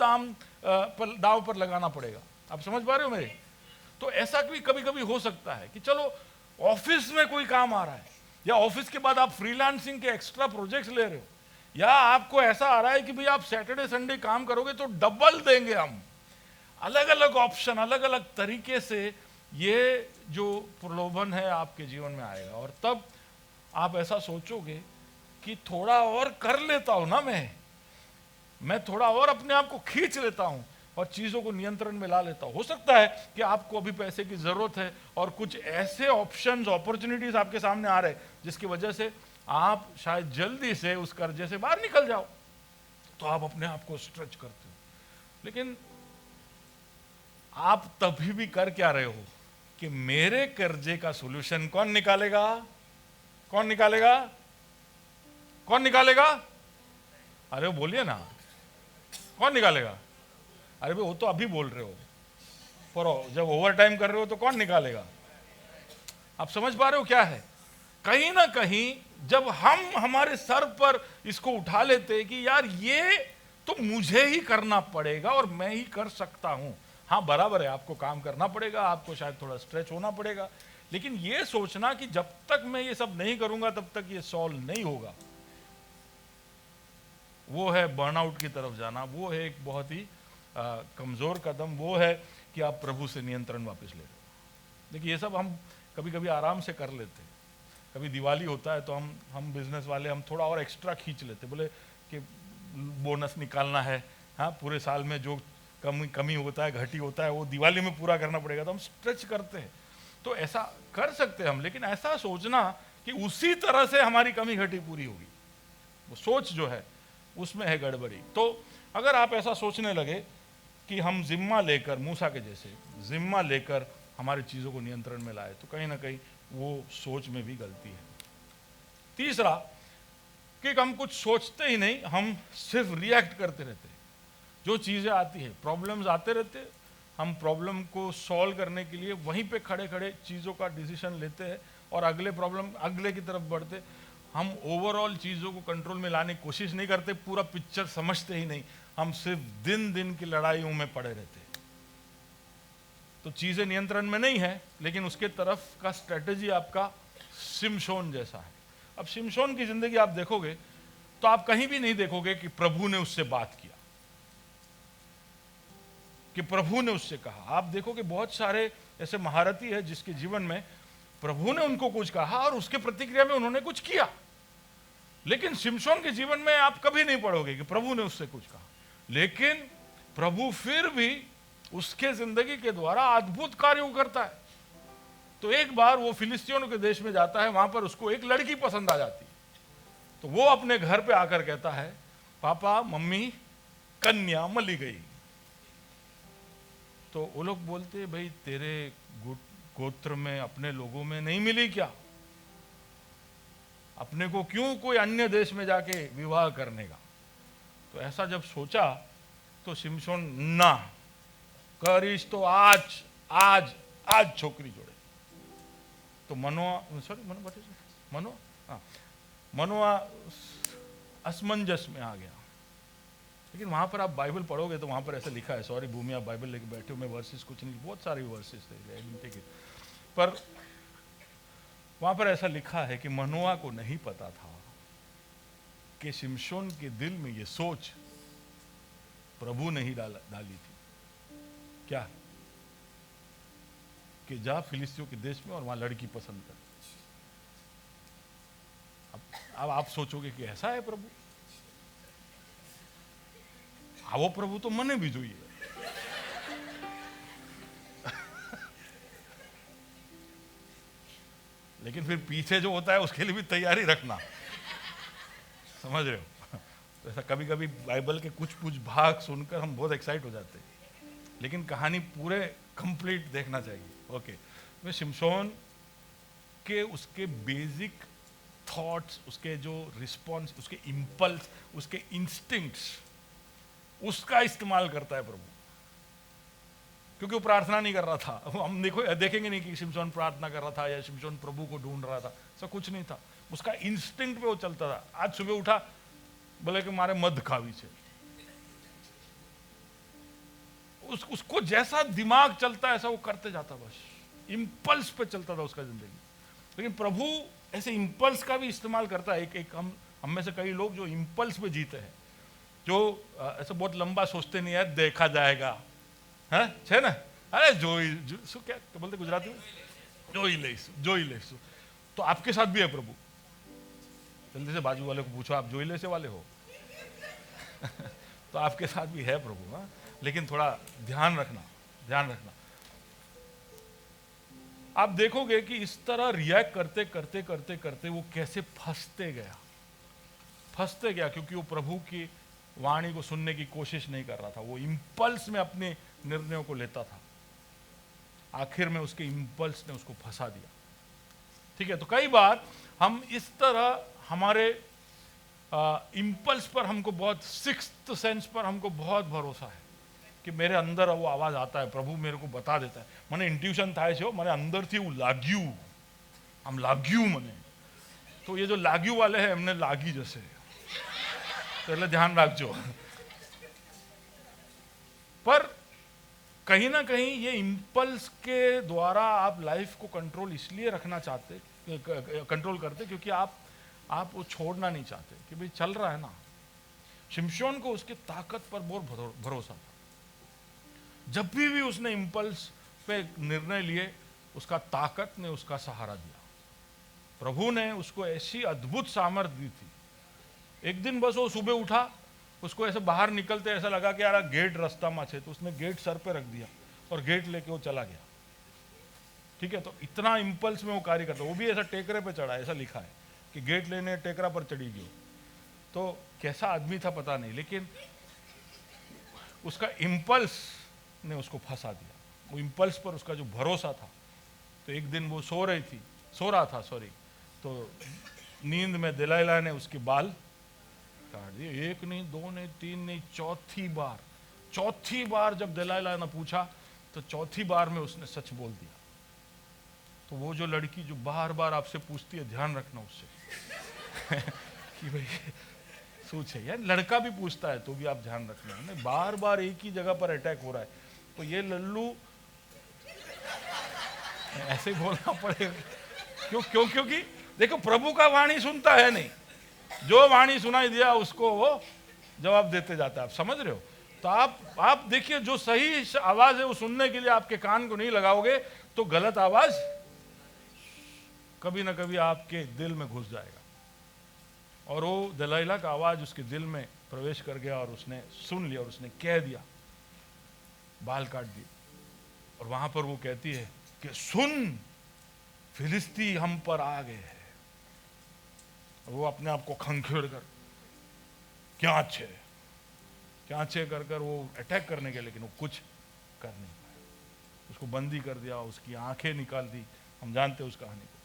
दाव पर लगाना पड़ेगा। आप समझ पा रहे हो मेरे? तो ऐसा भी कभी कभी हो सकता है कि चलो ऑफिस में कोई काम आ रहा है, या ऑफिस के बाद आप फ्रीलांसिंग के एक्स्ट्रा प्रोजेक्ट्स ले रहे हो, या आपको ऐसा आ रहा है कि भाई आप सैटरडे संडे काम करोगे तो डबल देंगे हम। अलग अलग ऑप्शन, अलग अलग तरीके से ये जो प्रलोभन है आपके जीवन में आएगा, और तब आप ऐसा सोचोगे कि थोड़ा और कर लेता हूं ना, मैं थोड़ा और अपने आप को खींच लेता हूं और चीजों को नियंत्रण में ला लेता हूं। हो सकता है कि आपको अभी पैसे की जरूरत है और कुछ ऐसे ऑप्शंस, अपॉर्चुनिटीज आपके सामने आ रहे हैं जिसकी वजह से आप शायद जल्दी से उस कर्जे से बाहर निकल जाओ, तो आप अपने आप को स्ट्रेच करते हो। लेकिन आप तभी भी कर क्या रहे हो कि मेरे कर्जे का सॉल्यूशन कौन निकालेगा? कौन निकालेगा? कौन निकालेगा? अरे बोलिए ना, कौन निकालेगा? अरे भाई वो तो अभी बोल रहे हो, पर जब ओवर टाइम कर रहे हो तो कौन निकालेगा? आप समझ पा रहे हो क्या है? कहीं ना कहीं जब हम हमारे सर पर इसको उठा लेते हैं कि यार ये तो मुझे ही करना पड़ेगा और मैं ही कर सकता हूं। हाँ बराबर है, आपको काम करना पड़ेगा, आपको शायद थोड़ा स्ट्रेच होना पड़ेगा, लेकिन ये सोचना कि जब तक मैं ये सब नहीं करूंगा तब तक ये सॉल्व नहीं होगा, वो है बर्नआउट की तरफ जाना। वो है एक बहुत ही कमजोर कदम। वो है कि आप प्रभु से नियंत्रण वापस ले रहे हो। देखिए ये सब हम कभी कभी आराम से कर लेते हैं। कभी दिवाली होता है तो हम बिजनेस वाले हम थोड़ा और एक्स्ट्रा खींच लेते, बोले कि बोनस निकालना है, हाँ पूरे साल में जो कमी होता है, घटी होता है, वो दिवाली में पूरा करना पड़ेगा, तो हम स्ट्रेच करते हैं। तो ऐसा कर सकते हैं हम, लेकिन ऐसा सोचना कि उसी तरह से हमारी कमी घटी पूरी होगी, वो सोच जो है उसमें है गड़बड़ी। तो अगर आप ऐसा सोचने लगे कि हम जिम्मा लेकर, मूसा के जैसे जिम्मा लेकर हमारी चीज़ों को नियंत्रण में लाए, तो कहीं ना कहीं वो सोच में भी गलती है। तीसरा कि हम कुछ सोचते ही नहीं, हम सिर्फ रिएक्ट करते रहते हैं। जो चीज़ें आती है, प्रॉब्लम्स आते रहते हैं, हम प्रॉब्लम को सॉल्व करने के लिए वहीं पे खड़े खड़े चीज़ों का डिसीजन लेते हैं और अगले की तरफ बढ़ते। हम ओवरऑल चीज़ों को कंट्रोल में लाने की कोशिश नहीं करते, पूरा पिक्चर समझते ही नहीं, हम सिर्फ दिन दिन की लड़ाइयों में पड़े रहते। तो चीज़ें नियंत्रण में नहीं है, लेकिन उसके तरफ का स्ट्रेटेजी आपका सिमशोन जैसा है। अब शिमशोन की जिंदगी आप देखोगे तो आप कहीं भी नहीं देखोगे कि प्रभु ने उससे बात किया, कि प्रभु ने उससे कहा। आप देखोगे बहुत सारे ऐसे महारथी है जिसके जीवन में प्रभु ने उनको कुछ कहा और उसके प्रतिक्रिया में उन्होंने कुछ किया, लेकिन शिमशोन के जीवन में आप कभी नहीं पढ़ोगे कि प्रभु ने उससे कुछ कहा। लेकिन प्रभु फिर भी उसके जिंदगी के द्वारा अद्भुत कार्य करता है। तो एक बार वो फिलिस्तीनियों के देश में जाता है, वहां पर उसको एक लड़की पसंद आ जाती है। तो वो अपने घर पे आकर कहता है, पापा मम्मी कन्या मली गई। तो वो लोग बोलते हैं, भाई तेरे गोत्र में अपने लोगों में नहीं मिली क्या? अपने को क्यों कोई अन्य देश में जाके विवाह करने का? तो ऐसा जब सोचा तो शिमशोन ना करीश तो आज आज आज छोकरी जोड़े। तो मनोआ असमंजस में आ गया। लेकिन वहां पर आप बाइबल पढ़ोगे तो वहां पर ऐसा लिखा है, सॉरी भूमि आप बाइबल लेके बैठे हो, मैं वर्सेस कुछ नहीं, बहुत सारे वर्सेस थे, पर वहां पर ऐसा लिखा है कि मनोआ को नहीं पता था कि शिमशोन के दिल में ये सोच प्रभु ने ही डाली थी। क्या? कि जा फिलिस्तियों के देश में और वहां लड़की पसंद कर। अब आप सोचोगे कि ऐसा है प्रभु? वो प्रभु तो मने भी જોઈએ। लेकिन फिर पीछे जो होता है उसके लिए भी तैयारी रखना, समझ रहे हो? तो ऐसा कभी कभी बाइबल के कुछ कुछ भाग सुनकर हम बहुत एक्साइट हो जाते हैं, लेकिन कहानी पूरे कंप्लीट देखना चाहिए। ओके, मैं शिमशोन के उसके बेसिक थॉट्स, उसके जो रिस्पॉन्स, उसके इम्पल्स, उसके इंस्टिंक्ट्स, उसका इस्तेमाल करता है प्रभु। क्योंकि वो प्रार्थना नहीं कर रहा था। हम देखेंगे नहीं कि शिमशोन प्रार्थना कर रहा था या शिमशोन प्रभु को ढूंढ रहा था, ऐसा कुछ नहीं था। उसका इंस्टिंक्ट पे वो चलता था। आज सुबह उठा, बोले कि मारे मध खावी छे, उसको जैसा दिमाग चलता है ऐसा वो करते जाता, बस इंपल्स पे चलता था उसका जिंदगी। लेकिन प्रभु ऐसे इंपल्स का भी इस्तेमाल करता है। एक हम में से कई लोग जो इंपल्स पे जीते हैं, जो ऐसे बहुत लंबा सोचते नहीं है, देखा जाएगा, है छे ना, अरे जो क्या बोलते गुजराती में, जोई लेसु। तो आपके साथ भी है प्रभु। जल्दी से बाजू वाले को पूछो, आप जोई लेसे वाले हो? तो आपके साथ भी है प्रभु। हाँ, लेकिन थोड़ा ध्यान रखना। आप देखोगे कि इस तरह रिएक्ट करते करते करते करते वो कैसे फंसते गया, क्योंकि वो प्रभु की वाणी को सुनने की कोशिश नहीं कर रहा था। वो इंपल्स में अपने निर्णयों को लेता था। आखिर में उसके इंपल्स ने उसको फंसा दिया। ठीक है, तो कई बार हम इस तरह हमारे इंपल्स पर हमको बहुत, सिक्स्थ सेंस पर हमको बहुत भरोसा है कि मेरे अंदर वो आवाज आता है, प्रभु मेरे को बता देता है, મને इंट्यूशन થાય છે, મને અંદરથી એવું લાગ્યું મને। तो ये जो लाग्यू वाले हैं એમને લાગી જશે, तो એટલે ध्यान रखજો। पर कहीं ना कहीं ये इंपल्स के द्वारा आप लाइफ को कंट्रोल इसलिए रखना चाहते, कंट्रोल करते, क्योंकि आप वो छोड़ना नहीं चाहते कि भाई चल रहा है ना। शिमशोन को उसकी ताकत पर बहुत भरोसा था। जब भी उसने इंपल्स पे निर्णय लिए, उसका ताकत ने उसका सहारा दिया। प्रभु ने उसको ऐसी अद्भुत सामर्थ्य दी थी। एक दिन बस वो सुबह उठा, उसको ऐसे बाहर निकलते ऐसा लगा कि यार गेट रास्ता में है, तो उसने गेट सर पे रख दिया और गेट लेके वो चला गया। ठीक है, तो इतना इंपल्स में वो कार्य करता। वो भी ऐसा टेकरे पे चढ़ा, ऐसा लिखा है कि गेट लेने टेकरा पर चढ़ी गई। तो कैसा आदमी था पता नहीं, लेकिन उसका इंपल्स ने उसको फंसा दिया। वो इंपल्स पर उसका जो भरोसा था। तो एक दिन वो सो रहा था, तो नींद में दलाइला ने उसके बाल काट दिए। एक नहीं, दो नहीं, तीन नहीं, चौथी बार जब दलाइला ने पूछा तो चौथी बार में उसने सच बोल दिया। तो वो जो लड़की जो बार बार आपसे पूछती है, ध्यान रखना उससे कि भाई सोच है यार, लड़का भी पूछता है तो भी आप ध्यान रखना है। बार बार एक ही जगह पर अटैक हो रहा है, तो ये लल्लू ऐसे ही बोलना पड़ेगा। क्योंकि देखो प्रभु का वाणी सुनता है नहीं, जो वाणी सुनाई दिया उसको वो जवाब देते जाता है। आप समझ रहे हो? तो आप देखिए, जो सही आवाज है वो सुनने के लिए आपके कान को नहीं लगाओगे तो गलत आवाज कभी ना कभी आपके दिल में घुस जाएगा। और वो दलाइला का आवाज उसके दिल में प्रवेश कर गया और उसने सुन लिया और उसने कह दिया, बाल काट दिए। और वहां पर वो कहती है कि सुन, फिलिस्ती हम पर आ गए हैं। वो अपने आप को खंखेड़ कर क्या अच्छे कर कर वो अटैक करने के, लेकिन वो कुछ कर नहीं पाया। उसको बंदी कर दिया, उसकी आंखें निकाल दी। हम जानते हैं उस कहानी को।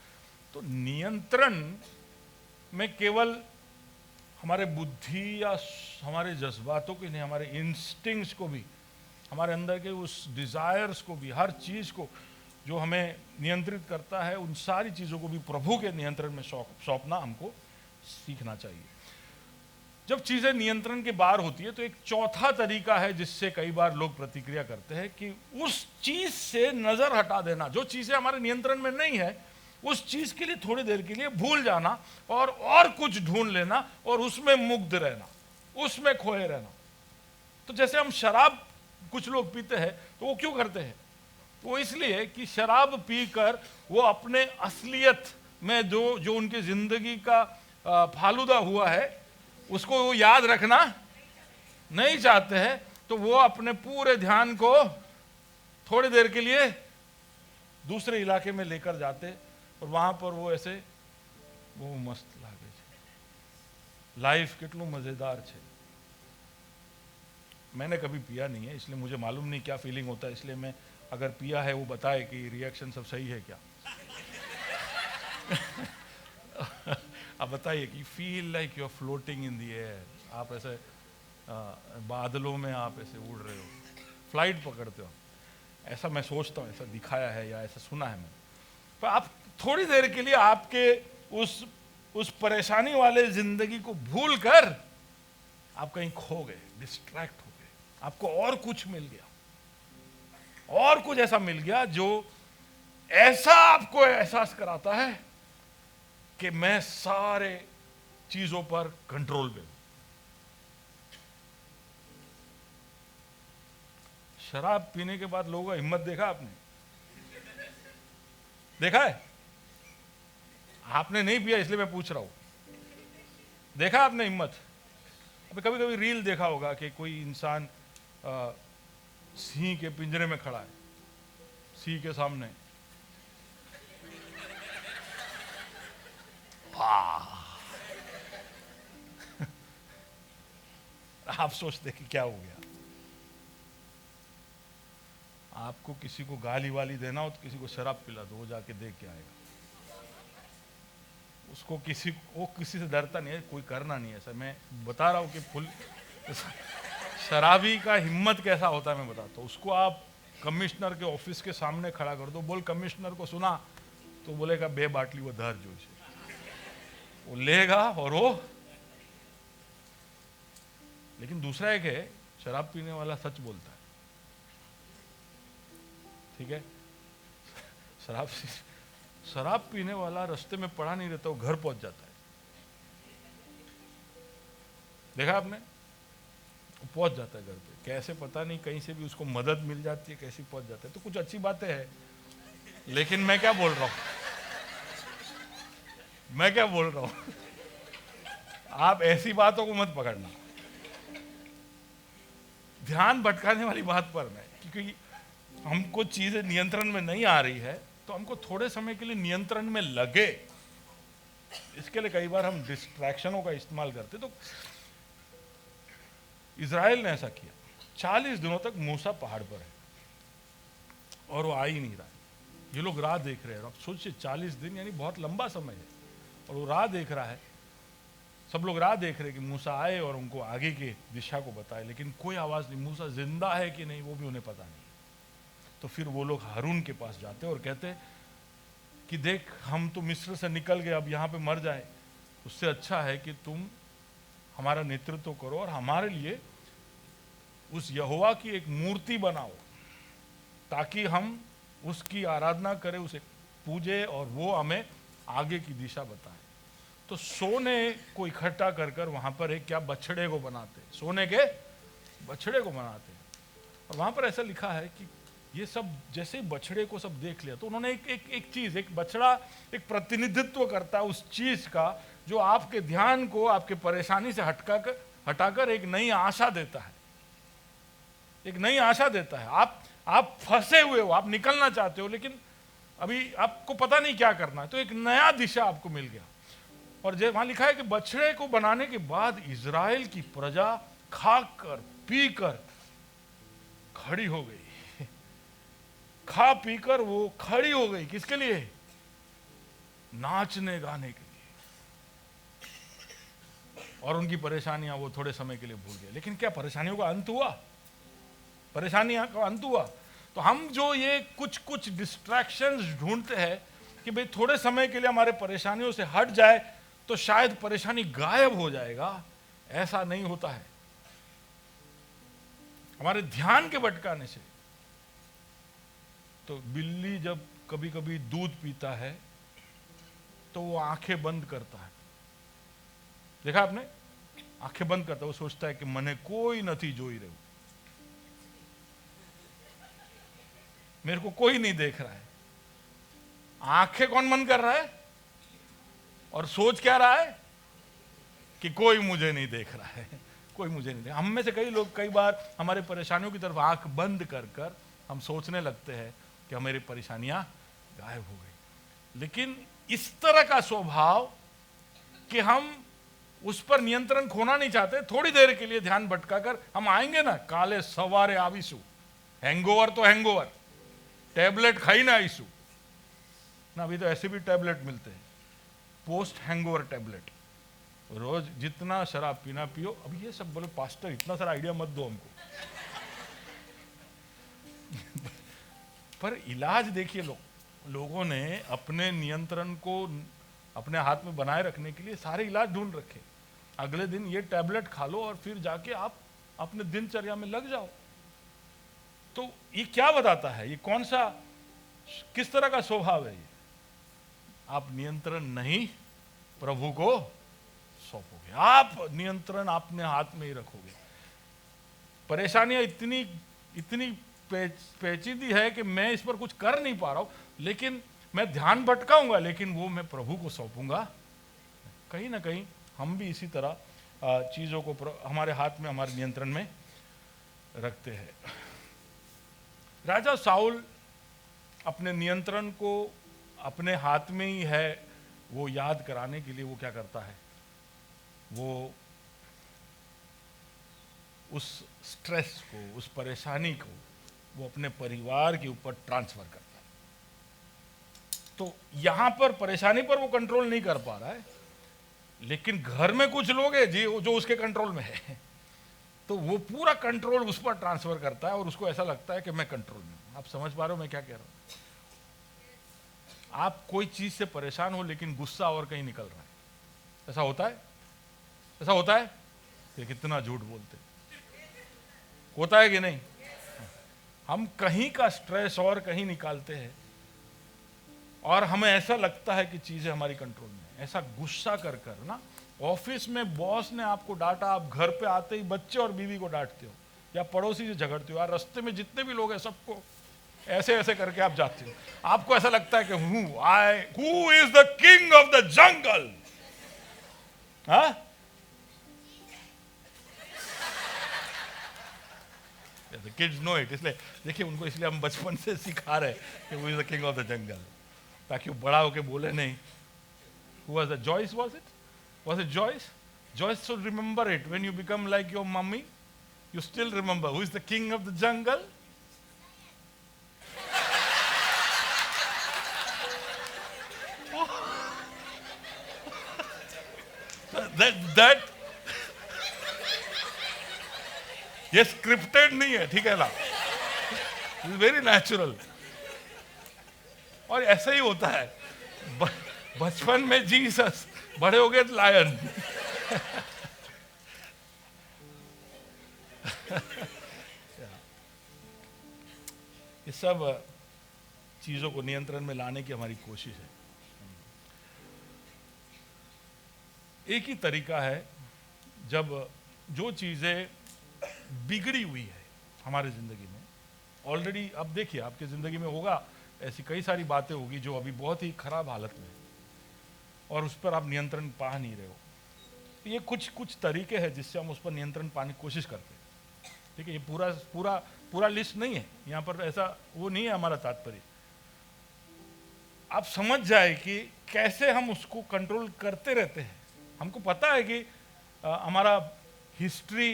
तो नियंत्रण में केवल हमारे बुद्धि या हमारे जज्बातों की नहीं, हमारे इंस्टिंक्ट्स को भी, हमारे अंदर के उस डिजायर्स को भी, हर चीज को जो हमें नियंत्रित करता है, उन सारी चीजों को भी प्रभु के नियंत्रण में सौंपना हमको सीखना चाहिए। जब चीजें नियंत्रण के बाहर होती है तो एक चौथा तरीका है जिससे कई बार लोग प्रतिक्रिया करते हैं कि उस चीज से नजर हटा देना। जो चीजें हमारे नियंत्रण में नहीं है उस चीज के लिए थोड़ी देर के लिए भूल जाना और कुछ ढूंढ लेना और उसमें मुग्ध रहना, उसमें खोए रहना। तो जैसे हम शराब कुछ लोग पीते हैं तो वो क्यों करते हैं? वो इसलिए कि शराब पीकर वो अपने असलियत में जो उनकी जिंदगी का फालूदा हुआ है उसको वो याद रखना नहीं चाहते हैं। तो वो अपने पूरे ध्यान को थोड़ी देर के लिए दूसरे इलाके में लेकर जाते और वहां पर वो ऐसे वो मस्त लागे छे, लाइफ कितनु मजेदार छे। मैंने कभी पिया नहीं है इसलिए मुझे मालूम नहीं क्या फीलिंग होता है, इसलिए मैं अगर पिया है वो बताए कि रिएक्शन सब सही है क्या। आप बताइए कि feel like you are floating in the air, आप ऐसे बादलों में आप ऐसे उड़ रहे हो, फ्लाइट पकड़ते हो। ऐसा मैं सोचता हूँ, ऐसा दिखाया है या ऐसा सुना है मैंने। पर आप थोड़ी देर के लिए आपके उस परेशानी वाले जिंदगी को भूल कर आप कहीं खो गए, डिस्ट्रैक्ट हो गए, आपको और कुछ मिल गया, और कुछ ऐसा मिल गया जो ऐसा आपको एहसास कराता है कि मैं सारे चीजों पर कंट्रोल में हूं। शराब पीने के बाद लोगों का हिम्मत देखा आपने? देखा है? आपने नहीं पिया इसलिए मैं पूछ रहा हूं। देखा आपने हिम्मत? अभी कभी कभी रील देखा होगा कि कोई इंसान सिंह के पिंजरे में खड़ा है, सिंह के सामने, आप सोचते कि क्या हो गया। आपको किसी को गाली वाली देना हो तो किसी को शराब पिला दो, वो जाके देख के आएगा। उसको किसी से डरता नहीं है, कोई करना नहीं है ऐसा। मैं बता रहा हूं कि फुल शराबी का हिम्मत कैसा होता है मैं बताता हूँ। उसको आप कमिश्नर के ऑफिस के सामने खड़ा कर दो, बोल कमिश्नर को सुना, तो बोलेगा बे बाटली वो धर जो है, वो लेगा और वो। लेकिन दूसरा एक है, शराब पीने वाला सच बोलता है, ठीक है। शराब पीने वाला रास्ते में पड़ा नहीं रहता, वो घर पहुंच जाता है। देखा आपने? वो पहुंच जाता है घर पे, कैसे पता नहीं, कहीं से भी उसको मदद मिल जाती है, कैसे पहुंच जाता है। तो कुछ अच्छी बातें हैं, लेकिन मैं क्या बोल रहा हूं, आप ऐसी बातों को मत पकड़ना, ध्यान भटकाने वाली बात पर नहीं। क्योंकि हमको चीजें नियंत्रण में नहीं आ रही है तो हमको थोड़े समय के लिए नियंत्रण में लगे, इसके लिए कई बार हम डिस्ट्रैक्शनों का इस्तेमाल करते। तो इजराइल ने ऐसा किया, 40 दिनों तक मूसा पहाड़ पर है और वो आ ही नहीं रहा है। ये लोग राह देख रहे हैं। अब सोचिए 40 दिन यानी बहुत लंबा समय है, और वो राह देख रहा है। सब लोग राह देख रहे हैं कि मूसा आए और उनको आगे की दिशा को बताए, लेकिन कोई आवाज नहीं। मूसा जिंदा है कि नहीं वो भी उन्हें पता नहीं। तो फिर वो लोग हारून के पास जाते और कहते कि देख, हम तो मिस्र से निकल गए, अब यहाँ पे मर जाए, उससे अच्छा है कि तुम हमारा नेतृत्व करो और हमारे लिए उस यहोवा की एक मूर्ति बनाओ, ताकि हम उसकी आराधना करें, उसे पूजे और वो हमें आगे की दिशा बताए। तो सोने को इकट्ठा कर कर वहां पर एक क्या बछड़े को बनाते, सोने के बछड़े को बनाते। और वहां पर ऐसा लिखा है कि ये सब जैसे ही बछड़े को सब देख लिया तो उन्होंने एक चीज, एक बछड़ा एक प्रतिनिधित्व करता है उस चीज का जो आपके ध्यान को आपके परेशानी से हटाकर एक नई आशा देता है, एक नई आशा देता है। आप फंसे हुए हो, आप निकलना चाहते हो लेकिन अभी आपको पता नहीं क्या करना है, तो एक नया दिशा आपको मिल गया। और जब वहां लिखा है कि बछड़े को बनाने के बाद इजराइल की प्रजा खाकर पीकर खड़ी हो गई। खा पीकर वो खड़ी हो गई, किसके लिए? नाचने गाने के लिए। और उनकी परेशानियां वो थोड़े समय के लिए भूल गए। लेकिन क्या परेशानियों का अंत हुआ? परेशानियां का अंत हुआ? तो हम जो ये कुछ डिस्ट्रैक्शंस ढूंढते हैं कि भाई थोड़े समय के लिए हमारे परेशानियों से हट जाए तो शायद परेशानी गायब हो जाएगा, ऐसा नहीं होता है। हमारे ध्यान के भटकाने से। तो बिल्ली जब कभी कभी दूध पीता है तो वो आंखें बंद करता है, देखा आपने? आंखें बंद करता है, वो सोचता है कि मने कोई नहीं जोई रहे, मेरे को कोई नहीं देख रहा है। आंखें कौन बंद कर रहा है? और सोच क्या रहा है? कि कोई मुझे नहीं देख रहा है, कोई मुझे नहीं देख। हम में से कई लोग कई बार हमारे परेशानियों की तरफ आंख बंद कर कर हम सोचने लगते हैं कि हमारी परेशानियां गायब हो गई। लेकिन इस तरह का स्वभाव कि हम उस पर नियंत्रण खोना नहीं चाहते, थोड़ी देर के लिए ध्यान भटकाकर हम आएंगे ना, काले सवारे आविसु, हैंगओवर तो हैंगओवर, टैबलेट खाई ना आईसु ना। अभी तो ऐसे भी टैबलेट मिलते हैं, पोस्ट हैंगओवर टैबलेट। रोज जितना शराब पीना पियो। अब ये सब बोले पास्टर इतना सारा आइडिया मत दो हमको। पर इलाज देखिए, लोगों ने अपने नियंत्रण को अपने हाथ में बनाए रखने के लिए सारे इलाज ढूंढ रखे। अगले दिन ये टैबलेट खा लो और फिर जाके आप अपने दिनचर्या में लग जाओ। तो ये क्या बताता है? ये कौन सा, किस तरह का स्वभाव है ये? आप नियंत्रण नहीं प्रभु को सौंपोगे, आप नियंत्रण अपने हाथ में ही रखोगे। परेशानियां इतनी पेचीदी है कि मैं इस पर कुछ कर नहीं पा रहा हूं, लेकिन मैं ध्यान भटकाऊंगा, लेकिन वो मैं प्रभु को सौंपूंगा। कहीं ना कहीं हम भी इसी तरह चीजों को हमारे हाथ में, हमारे नियंत्रण में रखते हैं। राजा साउल अपने नियंत्रण को अपने हाथ में ही है वो याद कराने के लिए वो क्या करता है? वो उस स्ट्रेस को, उस परेशानी को वो अपने परिवार के ऊपर ट्रांसफर करता है। तो यहां पर परेशानी पर वो कंट्रोल नहीं कर पा रहा है, लेकिन घर में कुछ लोग हैं जो उसके कंट्रोल में है, तो वो पूरा कंट्रोल उस पर ट्रांसफर करता है और उसको ऐसा लगता है कि मैं कंट्रोल में हूं। आप समझ पा रहे हो मैं क्या कह रहा हूं? आप कोई चीज से परेशान हो लेकिन गुस्सा और कहीं निकल रहा है, ऐसा होता है? ऐसा होता है? कि कितना झूठ बोलते, होता है कि नहीं? हम कहीं का स्ट्रेस और कहीं निकालते हैं और हमें ऐसा लगता है कि चीजें हमारी कंट्रोल में। ऐसा गुस्सा कर कर ना, ऑफिस में बॉस ने आपको डांटा, आप घर पे आते ही बच्चे और बीवी को डांटते हो या पड़ोसी से झगड़ते हो, या रास्ते में जितने भी लोग हैं सबको ऐसे ऐसे करके आप जाते हो। आपको ऐसा लगता है कि who is the king of the jungle? हाँ, किड्स नो इट। इसलिए देखिए, उनको इसलिए हम बचपन से सिखा रहे हैं कि who is the king of the jungle, ताकि वो बड़ा होके बोले नहीं। Who was that? Joyce, was it? Was it Joyce? Joyce should remember it. When you become like your mummy, you still remember who is the king of the jungle? that ये scripted नहीं है, ठीक है ना? It's very natural. और ऐसा ही होता है, बचपन में जीसस, बड़े हो गए लायन। ये सब चीजों को नियंत्रण में लाने की हमारी कोशिश है। एक ही तरीका है जब जो चीज़ें बिगड़ी हुई है हमारे ज़िंदगी में ऑलरेडी, अब देखिए आपकी ज़िंदगी में होगा ऐसी कई सारी बातें होगी जो अभी बहुत ही खराब हालत में है और उस पर आप नियंत्रण पा नहीं रहे हो। ये कुछ तरीके हैं जिससे हम उस पर नियंत्रण पाने की कोशिश करते हैं। ठीक है, ये पूरा पूरा पूरा लिस्ट नहीं है यहाँ पर, ऐसा वो नहीं है हमारा तात्पर्य। आप समझ जाए कि कैसे हम उसको कंट्रोल करते रहते हैं। हमको पता है कि हमारा हिस्ट्री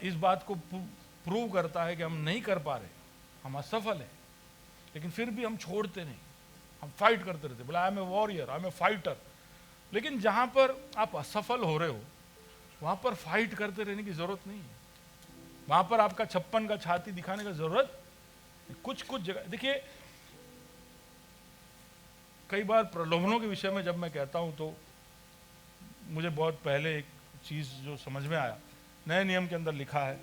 इस बात को प्रूव करता है कि हम नहीं कर पा रहे, हम असफल है, लेकिन फिर भी हम छोड़ते नहीं, हम फाइट करते रहते। बोला I am a warrior, I am a fighter. लेकिन जहां पर आप असफल हो रहे हो वहां पर फाइट करते रहने की जरूरत नहीं है, वहां पर आपका 56 का छाती दिखाने की जरूरत। कुछ जगह देखिए, कई बार प्रलोभनों के विषय में जब मैं कहता हूं तो मुझे बहुत पहले एक चीज जो समझ में आया, नए नियम के अंदर लिखा है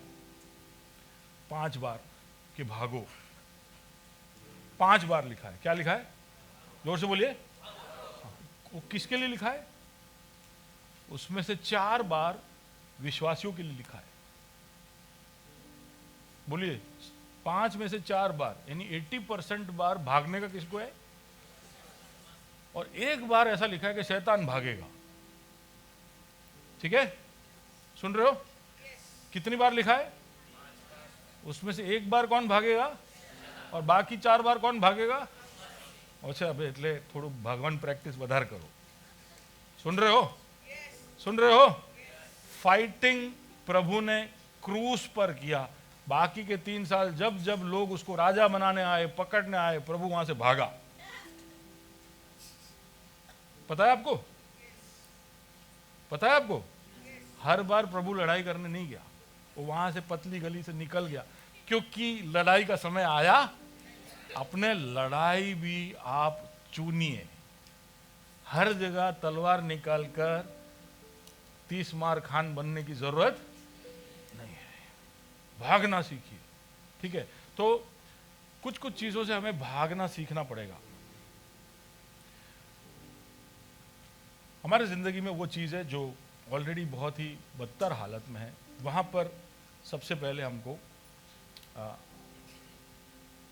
5 बार कि भागो। 5 बार लिखा है। क्या लिखा है? जोर से बोलिए। वो किसके लिए लिखा है? उसमें से 4 बार विश्वासियों के लिए लिखा है। बोलिए, 5 में से 4 बार, यानी 80% बार भागने का किसको है? और 1 बार ऐसा लिखा है कि शैतान भागेगा। ठीक है, सुन रहे हो? कितनी बार लिखा है? उसमें से 1 बार कौन भागेगा और बाकी 4 बार कौन भागेगा? अच्छा, अब એટલે થોડું ભગવાન પ્રેક્ટિસ વધારે કરો। सुन रहे हो? सुन रहे हो? फाइटिंग प्रभु ने क्रूस पर किया। बाकी के 3 साल जब जब लोग उसको राजा बनाने आए, पकड़ने आए, प्रभु वहां से भागा। पता है आपको? पता है आपको? हर बार प्रभु लड़ाई करने नहीं गया, वो वहां से पतली गली से निकल गया, क्योंकि लड़ाई का समय आया। अपने लड़ाई भी आप चुनिए। हर जगह तलवार निकालकर 30 मार खान बनने की जरूरत नहीं है। भागना सीखिए। ठीक है, तो कुछ चीजों से हमें भागना सीखना पड़ेगा। हमारे जिंदगी में वो चीज है जो ऑलरेडी बहुत ही बदतर हालत में है। वहां पर सबसे पहले हमको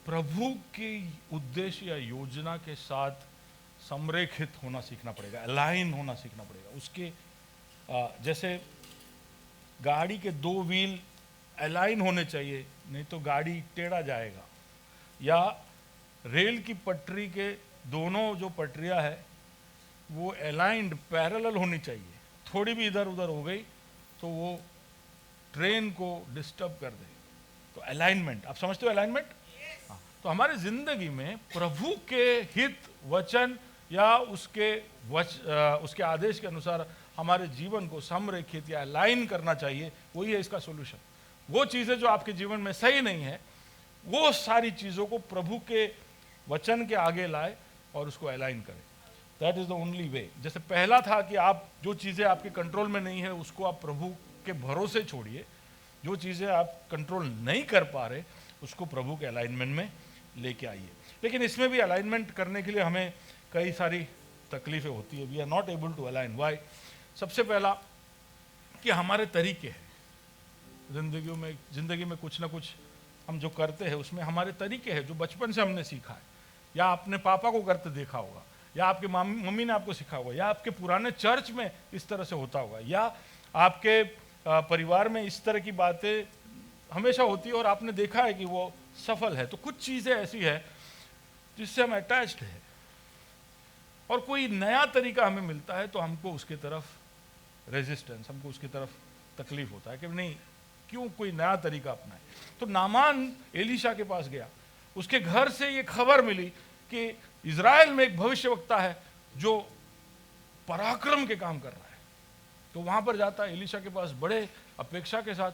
प्रभु के उद्देश्य या योजना के साथ संरेखित होना सीखना पड़ेगा, अलाइन होना सीखना पड़ेगा। उसके जैसे गाड़ी के 2 व्हील अलाइन होने चाहिए, नहीं तो गाड़ी टेढ़ा जाएगा। या रेल की पटरी के दोनों जो पटरियां है वो अलाइंड पैरेलल होनी चाहिए। थोड़ी भी इधर उधर हो गई तो वो ट्रेन को डिस्टर्ब कर दे। तो अलाइनमेंट, आप समझते हो अलाइनमेंट? हाँ। तो हमारे जिंदगी में प्रभु के हित वचन या उसके आदेश के अनुसार हमारे जीवन को समरेखित या अलाइन करना चाहिए। वही है इसका सॉल्यूशन। वो चीजें जो आपके जीवन में सही नहीं है, वो सारी चीजों को प्रभु के वचन के आगे लाए और उसको अलाइन करें। That is the only way. जैसे पहला था कि आप जो चीजें आपके कंट्रोल में नहीं है उसको आप प्रभु के भरोसे छोड़िए। जो चीजें आप कंट्रोल नहीं कर पा रहे उसको प्रभु के अलाइनमेंट में लेके आइए। लेकिन इसमें भी अलाइनमेंट करने के लिए हमें कई सारी तकलीफें होती है। We are not able to align. Why? सबसे पहला कि हमारे तरीके हैं जिंदगी में कुछ ना कुछ हम जो करते हैं उसमें हमारे तरीके हैं जो बचपन से हमने सीखा है, या आपने पापा को करते देखा होगा, या आपके मम्मी ने आपको सिखा होगा, या आपके पुराने चर्च में इस तरह से होता होगा, या आपके परिवार में इस तरह की बातें हमेशा होती है और आपने देखा है कि वो सफल है। तो कुछ चीज़ें ऐसी है जिससे हम अटैच्ड है, और कोई नया तरीका हमें मिलता है तो हमको उसके तरफ रेजिस्टेंस, हमको उसकी तरफ तकलीफ होता है कि नहीं, क्यों कोई नया तरीका अपनाए। तो नामान एलीशा के पास गया, उसके घर से ये खबर मिली कि इज़राइल में एक भविष्यवक्ता है जो पराक्रम के काम कर रहा है। तो वहां पर जाता है एलीशा के पास बड़े अपेक्षा के साथ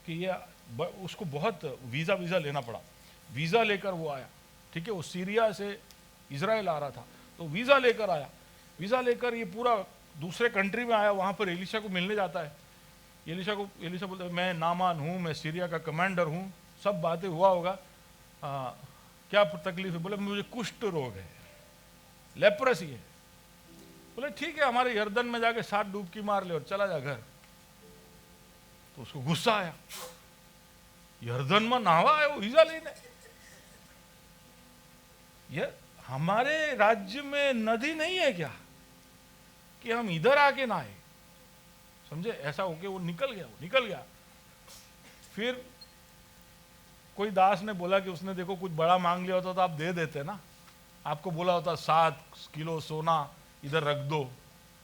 कि ये उसको बहुत वीज़ा लेना पड़ा। वीज़ा लेकर वो आया। ठीक है, वो सीरिया से इज़राइल आ रहा था, तो वीज़ा लेकर आया। वीज़ा लेकर ये पूरा दूसरे कंट्री में आया। वहां पर एलीशा को मिलने जाता है। एलीशा बोलता है मैं नामान हूँ, मैं सीरिया का कमांडर हूँ। सब बातें हुआ होगा। क्या तकलीफ है? बोले मुझे कुष्ठ रोग है, लेप्रेसी है। बोले ठीक है, हमारे यर्दन में जाके 7 डुबकी मार ले और चला जा घर। तो उसको गुस्सा आया, यर्दन में नहावा आयो ईजा लेने, ये हमारे राज्य में नदी नहीं है क्या कि हम इधर आके नहाए? समझे? ऐसा होके वो निकल गया। फिर कोई दास ने बोला कि उसने देखो कुछ बड़ा मांग लिया होता तो आप दे देते ना, आपको बोला होता 7 किलो सोना इधर रख दो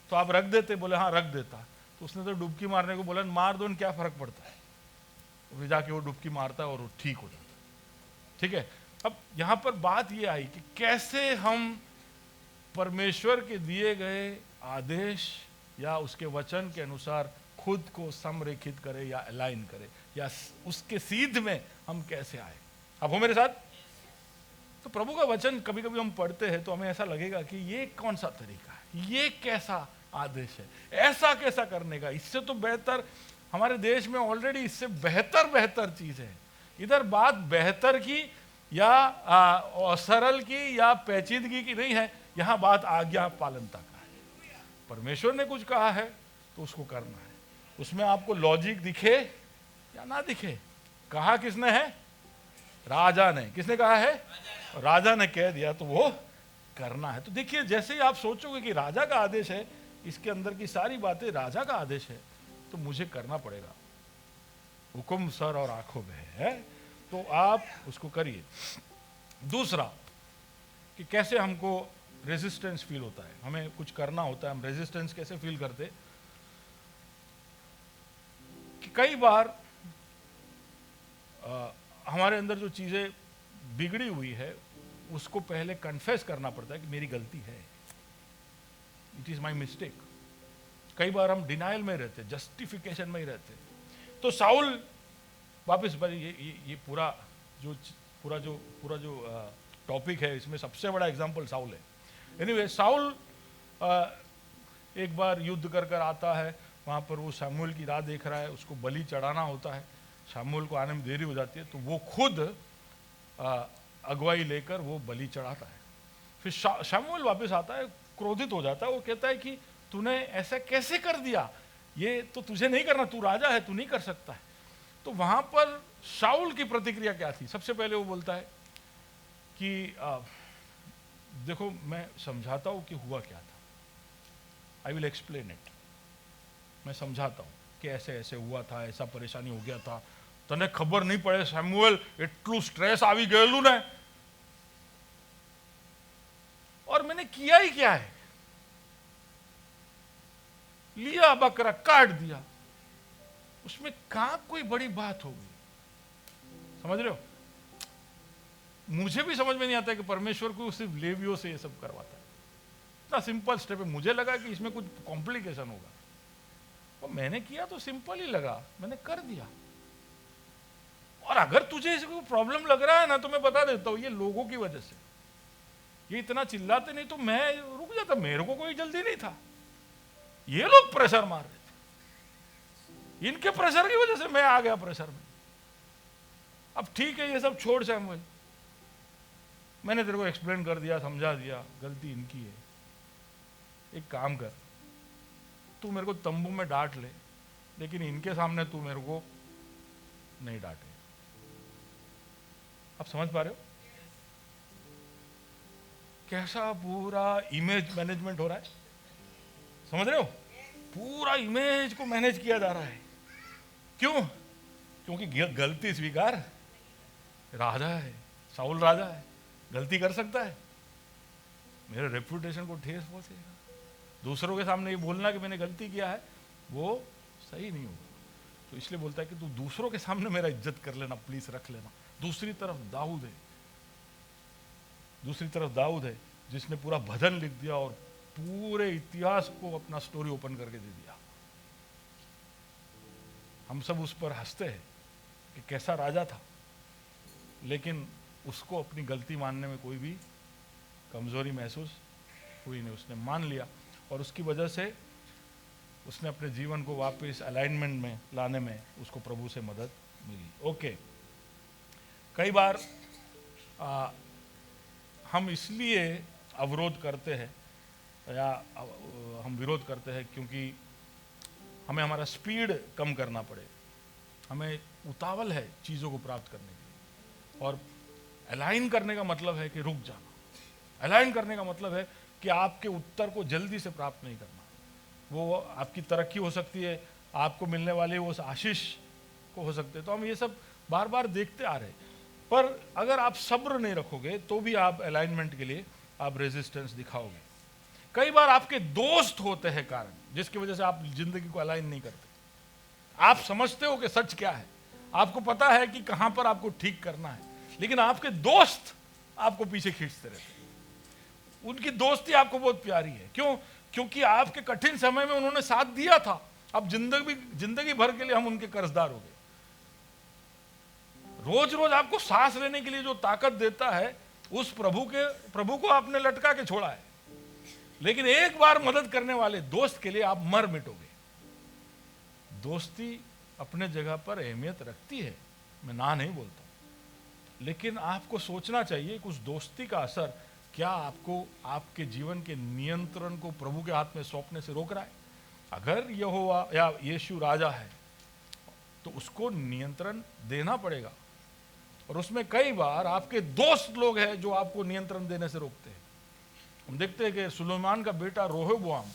तो आप रख देते। बोले हाँ रख देता। तो उसने तो डुबकी मारने को बोला, मार दो, क्या फर्क पड़ता है। तो फिर जाके वो डुबकी मारता है और वो ठीक हो जाता है। ठीक है, अब यहां पर बात ये आई कि कैसे हम परमेश्वर के दिए गए आदेश या उसके वचन के अनुसार खुद को संरेखित करें या अलाइन करें, या उसके सीध में हम कैसे आए। आप हो मेरे साथ? तो प्रभु का वचन कभी कभी हम पढ़ते हैं तो हमें ऐसा लगेगा कि ये कौन सा तरीका है, ये कैसा आदेश है, ऐसा कैसा करने का। इससे तो बेहतर हमारे देश में ऑलरेडी इससे बेहतर चीज है। इधर बात बेहतर की या सरल की या पेचीदगी की नहीं है, यहां बात आज्ञा पालनता का है। परमेश्वर ने कुछ कहा है तो उसको करना है, उसमें आपको लॉजिक दिखे या ना दिखे। कहा किसने है? राजा ने। किसने कहा है? राजा ने कह दिया तो वो करना है। तो देखिए, जैसे ही आप सोचोगे कि राजा का आदेश है, इसके अंदर की सारी बातें राजा का आदेश है, तो मुझे करना पड़ेगा। हुक्म सर और आंखों में है तो आप उसको करिए। दूसरा कि कैसे हमको रेजिस्टेंस फील होता है, हमें कुछ करना होता है, हम रेजिस्टेंस कैसे फील करते? कि कई बार हमारे अंदर जो चीजें बिगड़ी हुई है उसको पहले कन्फेस करना पड़ता है कि मेरी गलती है, इट इज माई मिस्टेक। कई बार हम डिनाइल में रहते, जस्टिफिकेशन में ही रहते। तो साउल वापस ये पूरा जो टॉपिक है, इसमें सबसे बड़ा एग्जांपल साउल है। एनीवे, साउल एक बार युद्ध कर आता है, वहाँ पर वो शमूएल की राह देख रहा है, उसको बलि चढ़ाना होता है। शमूएल को आने में देरी हो जाती है तो वो खुद अगुवाई लेकर वो बलि चढ़ाता है। फिर शमूएल वापस आता है, क्रोधित हो जाता है। वो कहता है कि तूने ऐसा कैसे कर दिया, ये तो तुझे नहीं करना, तू राजा है, तू नहीं कर सकता है। तो वहां पर शाऊल की प्रतिक्रिया क्या थी? सबसे पहले वो बोलता है कि देखो मैं समझाता हूं कि हुआ क्या था, आई विल एक्सप्लेन इट। मैं समझाता हूं कि ऐसे ऐसे हुआ था, ऐसा परेशानी हो गया था, तने खबर नहीं पड़े शमूएल, एटलू स्ट्रेस आवी गयेलू ने, और मैंने किया ही क्या है, लिया बकरा काट दिया, उसमें कहां कोई बड़ी बात होगी। समझ रहे हो? मुझे भी समझ में नहीं आता है कि परमेश्वर को सिर्फ लेवियों से ये सब करवाता है। इतना सिंपल स्टेप है, मुझे लगा कि इसमें कुछ कॉम्प्लिकेशन होगा, और मैंने किया तो सिंपल ही लगा, मैंने कर दिया। और अगर तुझे इसको प्रॉब्लम लग रहा है ना, तो मैं बता देता हूं, ये लोगों की वजह से, ये इतना चिल्लाते नहीं तो मैं रुक जाता, मेरे को कोई जल्दी नहीं था, ये लोग प्रेशर मार रहे थे, इनके प्रेशर की वजह से मैं आ गया प्रेशर में। अब ठीक है, ये सब छोड़ शमूएल, मैंने तेरे को एक्सप्लेन कर दिया, समझा दिया, गलती इनकी है। एक काम कर, तू मेरे को तंबू में डांट ले, लेकिन इनके सामने तू मेरे को नहीं डांटे। आप समझ पा रहे हो कैसा पूरा इमेज मैनेजमेंट हो रहा है? समझ रहे हो? पूरा इमेज को मैनेज किया जा रहा है। क्यों? क्योंकि गलती स्वीकार, राजा है, साउल राजा है, गलती कर सकता है, मेरे रेपुटेशन को ठेस पहुंचेगा। दूसरों के सामने ये बोलना कि मैंने गलती किया है वो सही नहीं होगा, तो इसलिए बोलता है कि तू दूसरों के सामने मेरा इज्जत कर लेना, प्लीज रख लेना। दूसरी तरफ दाऊद है जिसने पूरा भजन लिख दिया और पूरे इतिहास को अपना स्टोरी ओपन करके दे दिया। हम सब उस पर हंसते हैं कि कैसा राजा था, लेकिन उसको अपनी गलती मानने में कोई भी कमजोरी महसूस हुई नहीं, उसने मान लिया, और उसकी वजह से उसने अपने जीवन को वापस अलाइनमेंट में लाने में उसको प्रभु से मदद मिली। ओके, कई बार हम इसलिए अवरोध करते हैं या हम विरोध करते हैं क्योंकि हमें हमारा स्पीड कम करना पड़े, हमें उतावल है चीज़ों को प्राप्त करने के लिए। और अलाइन करने का मतलब है कि रुक जाना। अलाइन करने का मतलब है कि आपके उत्तर को जल्दी से प्राप्त नहीं करना। वो आपकी तरक्की हो सकती है, आपको मिलने वाले वो आशीष को हो सकते हैं। तो हम ये सब बार बार देखते आ रहे हैं, पर अगर आप सब्र नहीं रखोगे तो भी आप अलाइनमेंट के लिए आप रेजिस्टेंस दिखाओगे। कई बार आपके दोस्त होते हैं कारण जिसकी वजह से आप जिंदगी को अलाइन नहीं करते। आप समझते हो कि सच क्या है, आपको पता है कि कहां पर आपको ठीक करना है, लेकिन आपके दोस्त आपको पीछे खींचते रहते हैं। उनकी दोस्ती आपको बहुत प्यारी है। क्यों? क्योंकि आपके कठिन समय में उन्होंने साथ दिया था। अब जिंदगी भर के लिए हम उनके कर्जदार हो गए। रोज रोज आपको सांस लेने के लिए जो ताकत देता है उस प्रभु को आपने लटका के छोड़ा है, लेकिन एक बार मदद करने वाले दोस्त के लिए आप मर मिटोगे। दोस्ती अपने जगह पर अहमियत रखती है, मैं ना नहीं बोलता, लेकिन आपको सोचना चाहिए कि उस दोस्ती का असर क्या आपको आपके जीवन के नियंत्रण को प्रभु के हाथ में सौंपने से रोक रहा है। अगर यहोवा या यीशु राजा है तो उसको नियंत्रण देना पड़ेगा, और उसमें कई बार आपके दोस्त लोग हैं जो आपको नियंत्रण देने से रोकते हैं। हम देखते हैं कि सुलेमान का बेटा रोहबोआम,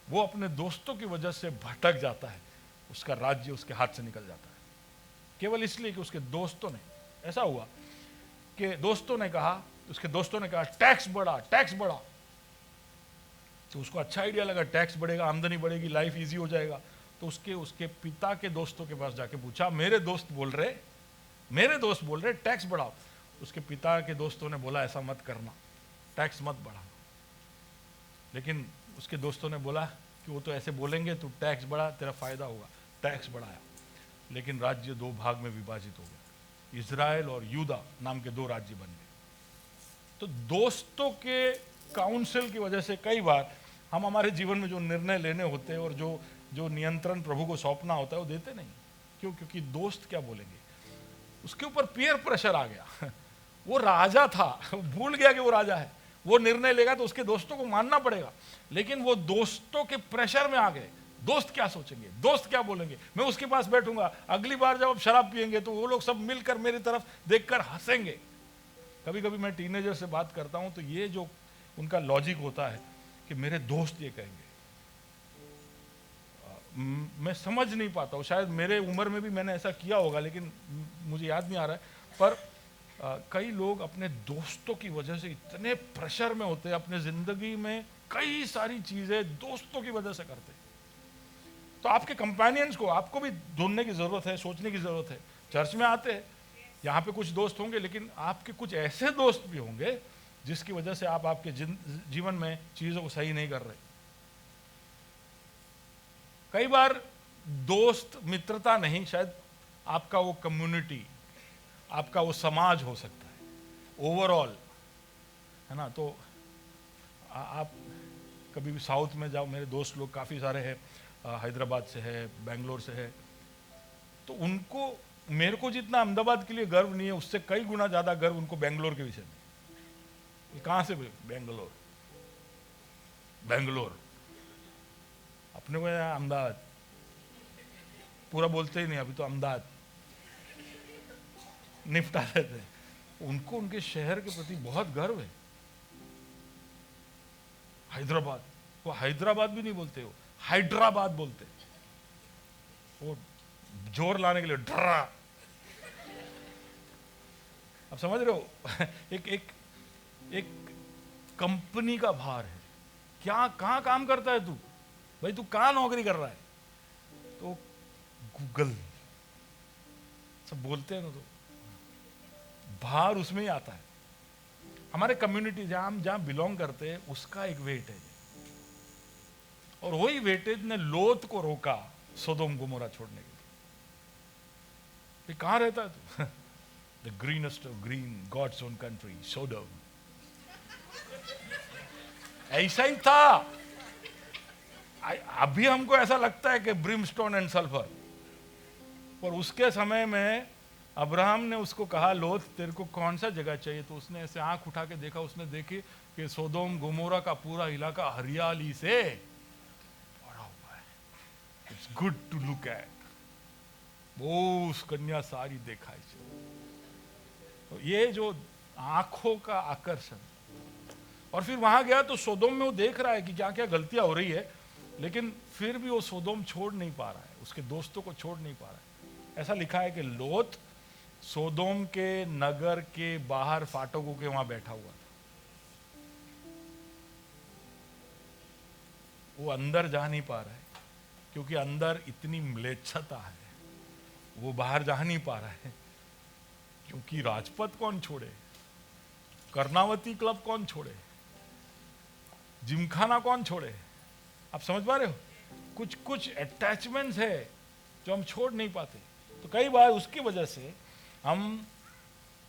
वो अपने दोस्तों की वजह से भटक जाता है, उसका राज्य उसके हाथ से निकल जाता है, केवल इसलिए कि उसके दोस्तों ने, ऐसा हुआ कि उसके दोस्तों ने कहा टैक्स बढ़ा। तो उसको अच्छा आइडिया लगा, टैक्स बढ़ेगा, आमदनी बढ़ेगी, लाइफ इजी हो जाएगा। तो उसके पिता के दोस्तों के पास जाके पूछा, मेरे दोस्त बोल रहे टैक्स बढ़ाओ। उसके पिता के दोस्तों ने बोला ऐसा मत करना, टैक्स मत बढ़ाना। लेकिन उसके दोस्तों ने बोला कि वो तो ऐसे बोलेंगे, तू टैक्स बढ़ा, तेरा फायदा होगा। टैक्स बढ़ाया, लेकिन राज्य दो भाग में विभाजित हो गया। इजराइल और यूदा नाम के दो राज्य बन गए। तो दोस्तों के काउंसिल की वजह से कई बार हम हमारे जीवन में जो निर्णय लेने होते हैं और जो नियंत्रण प्रभु को सौंपना होता है वो देते नहीं। क्यों? क्योंकि दोस्त क्या बोलेंगे। उसके ऊपर पीयर प्रेशर आ गया। वो राजा था, भूल गया कि वो राजा है। वो निर्णय लेगा तो उसके दोस्तों को मानना पड़ेगा, लेकिन वो दोस्तों के प्रेशर में आ गए। दोस्त क्या सोचेंगे, दोस्त क्या बोलेंगे, मैं उसके पास बैठूंगा, अगली बार जब आप शराब पिएंगे तो वो लोग सब मिलकर मेरी तरफ देखकर हंसेंगे। कभी कभी मैं टीनेजर से बात करता हूं तो ये जो उनका लॉजिक होता है कि मेरे दोस्त ये कहेंगे। मैं समझ नहीं पाता हूँ, शायद मेरे उम्र में भी मैंने ऐसा किया होगा, लेकिन मुझे याद नहीं आ रहा है। पर कई लोग अपने दोस्तों की वजह से इतने प्रेशर में होते हैं, अपने जिंदगी में कई सारी चीजें दोस्तों की वजह से करते हैं। तो आपके कंपेनियंस को आपको भी ढूंढने की जरूरत है, सोचने की जरूरत है। चर्च में आते हैं, यहाँ पे कुछ दोस्त होंगे, लेकिन आपके कुछ ऐसे दोस्त भी होंगे जिसकी वजह से आप आपके जीवन में चीजों को सही नहीं कर रहे। कई बार दोस्त मित्रता नहीं, शायद आपका वो कम्युनिटी, आपका वो समाज हो सकता है ओवरऑल, है ना। तो आप कभी भी साउथ में जाओ, मेरे दोस्त लोग काफ़ी सारे हैं, हैदराबाद से है, बेंगलोर से है, तो उनको मेरे को जितना अहमदाबाद के लिए गर्व नहीं है, उससे कई गुना ज़्यादा गर्व उनको बेंगलोर के विषय में। कहाँ से? बेंगलोर अपने को अहमदाबाद पूरा बोलते ही नहीं, अभी तो अहमदाबाद निपटा देते हैं। उनको उनके शहर के प्रति बहुत गर्व है। हैदराबाद, वो हैदराबाद भी नहीं बोलते, वो हैदराबाद बोलते, वो जोर लाने के लिए डरा। अब समझ रहे हो? एक कंपनी का भार है। क्या, कहाँ काम करता है तू? भाई तू कहाँ नौकरी कर रहा है? तो गूगल सब बोलते हैं ना, तो भार उसमें ही आता है। हमारे कम्युनिटी जहां बिलोंग करते हैं उसका एक वेट है, और वही वेटेज ने लोत को रोका सोदोम गोमोरा छोड़ने के लिए। कहां रहता है तू? The greenest of green, God's own country, Sodom. ऐसा ही था। अभी हमको ऐसा लगता है कि ब्रिमस्टोन एंड सल्फर, पर उसके समय में अब्राहम ने उसको कहा, लोथ तेरे को कौन सा जगह चाहिए? तो उसने ऐसे आंख उठा के देखा, उसने देखे कि सोदोम गोमोरा का पूरा इलाका हरियाली से भरा हुआ है। It's good to look at. वो उस कन्या सारी दिखाई छे। तो ये जो आंखों का आकर्षण। और फिर वहां गया तो सोदोम में वो देख रहा है कि क्या क्या गलतियां हो रही है, लेकिन फिर भी वो सोदोम छोड़ नहीं पा रहा है, उसके दोस्तों को छोड़ नहीं पा रहा है। ऐसा लिखा है कि लोथ सोदोम के नगर के बाहर फाटकों के वहां बैठा हुआ था। वो अंदर जा नहीं पा रहा है क्योंकि अंदर इतनी म्लेच्छता है। वो बाहर जा नहीं पा रहा है क्योंकि राजपथ कौन छोड़े, कर्णावती क्लब कौन छोड़े, जिमखाना कौन छोड़े। आप समझ पा रहे हो? कुछ कुछ अटैचमेंट्स है जो हम छोड़ नहीं पाते। तो कई बार उसकी वजह से हम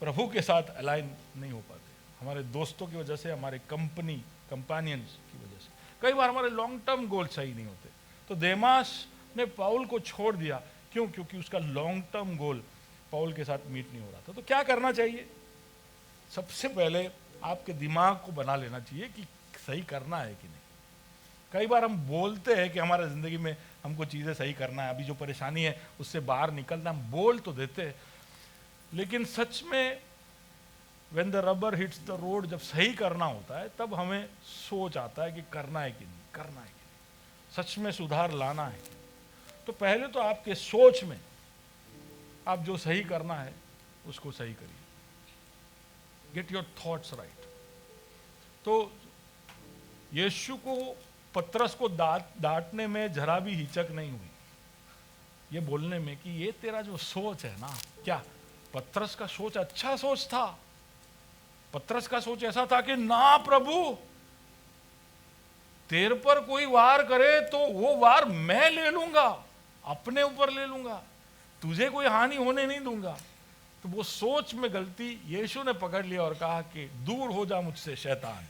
प्रभु के साथ अलाइन नहीं हो पाते, हमारे दोस्तों की वजह से, हमारे कंपेनियंस की वजह से। कई बार हमारे लॉन्ग टर्म गोल सही नहीं होते। तो देमास ने पाउल को छोड़ दिया। क्यों? क्योंकि उसका लॉन्ग टर्म गोल पाउल के साथ मीट नहीं हो रहा था। तो क्या करना चाहिए? सबसे पहले आपके दिमाग को बना लेना चाहिए कि सही करना है कि नहीं। कई बार हम बोलते हैं कि हमारे ज़िंदगी में हमको चीज़ें सही करना है, अभी जो परेशानी है उससे बाहर निकलना, हम बोल तो देते हैं, लेकिन सच में when the rubber hits the road, जब सही करना होता है तब हमें सोच आता है कि करना है कि नहीं, करना है कि नहीं, सच में सुधार लाना है कि नहीं। तो पहले तो आपके सोच में आप जो सही करना है उसको सही करिए। Get your thoughts right. तो यीशु को पतरस को डांटने में जरा भी हिचक नहीं हुई, ये बोलने में कि ये तेरा जो सोच है ना, क्या पतरस का सोच अच्छा सोच था। पतरस का सोच ऐसा था कि ना प्रभु, तेरे पर कोई वार करे तो वो वार मैं ले लूंगा, अपने ऊपर ले लूंगा, तुझे कोई हानि होने नहीं दूंगा। तो वो सोच में गलती यीशु ने पकड़ लिया और कहा कि दूर हो जा मुझसे शैतान,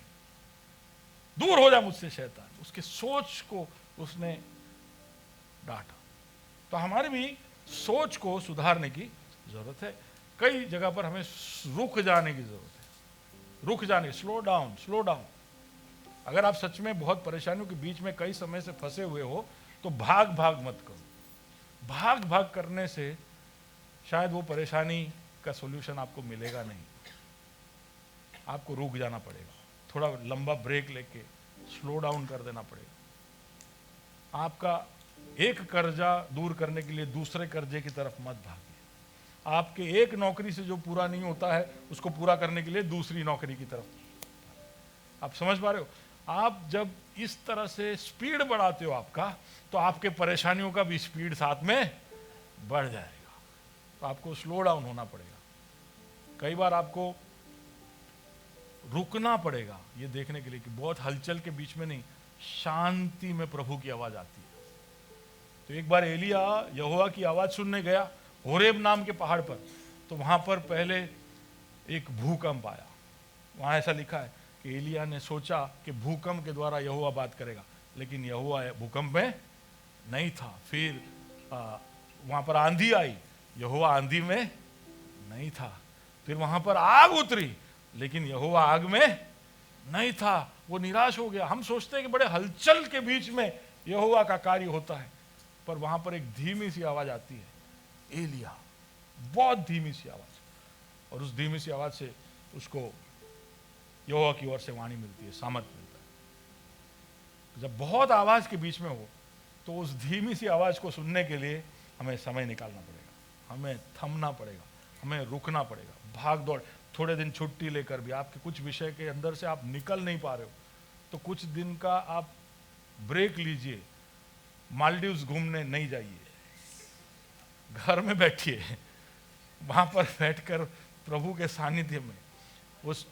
दूर हो जा मुझसे शैतान। उसके सोच को उसने डांटा। तो हमारे भी सोच को सुधारने की जरूरत है। कई जगह पर हमें रुक जाने की जरूरत है, रुक जाने, स्लो डाउन, स्लो डाउन। अगर आप सच में बहुत परेशानियों के बीच में कई समय से फंसे हुए हो तो भाग भाग मत करो। भाग भाग करने से शायद वो परेशानी का सॉल्यूशन आपको मिलेगा नहीं। आपको रुक जाना पड़ेगा, थोड़ा लंबा ब्रेक लेके स्लो डाउन कर देना पड़ेगा। आपका एक कर्जा दूर करने के लिए दूसरे कर्जे की तरफ मत भागिए। आपके एक नौकरी से जो पूरा नहीं होता है उसको पूरा करने के लिए दूसरी नौकरी की तरफ। आप समझ पा रहे हो? आप जब इस तरह से स्पीड बढ़ाते हो आपका, तो आपके परेशानियों का भी स्पीड साथ में बढ़ जाएगा। तो आपको स्लो डाउन होना पड़ेगा। कई बार आपको रुकना पड़ेगा ये देखने के लिए कि बहुत हलचल के बीच में नहीं, शांति में प्रभु की आवाज आती है। तो एक बार एलिया यहोवा की आवाज सुनने गया होरेब नाम के पहाड़ पर। तो वहां पर पहले एक भूकंप आया। वहां ऐसा लिखा है कि एलिया ने सोचा कि भूकंप के द्वारा यहोवा बात करेगा, लेकिन यहोवा भूकंप में नहीं था। फिर वहां पर आंधी आई, यहोवा आंधी में नहीं था। फिर वहां पर आग उतरी, लेकिन यहोवा आग में नहीं था। वो निराश हो गया। हम सोचते हैं कि बड़े हलचल के बीच में यहोवा का कार्य होता है, पर वहां पर एक धीमी सी आवाज आती है, एलिया, बहुत धीमी सी आवाज, और उस धीमी सी आवाज से उसको यहोवा की ओर से वाणी मिलती है, सामर्थ मिलता है। जब बहुत आवाज के बीच में हो तो उस धीमी सी आवाज को सुनने के लिए हमें समय निकालना पड़ेगा, हमें थमना पड़ेगा, हमें रुकना पड़ेगा। भाग दौड़, थोड़े दिन छुट्टी लेकर भी आपके कुछ विषय के अंदर से आप निकल नहीं पा रहे हो तो कुछ दिन का आप ब्रेक लीजिए। मालदीव्स घूमने नहीं जाइए, घर में बैठिए, वहां पर बैठकर प्रभु के सानिध्य में उस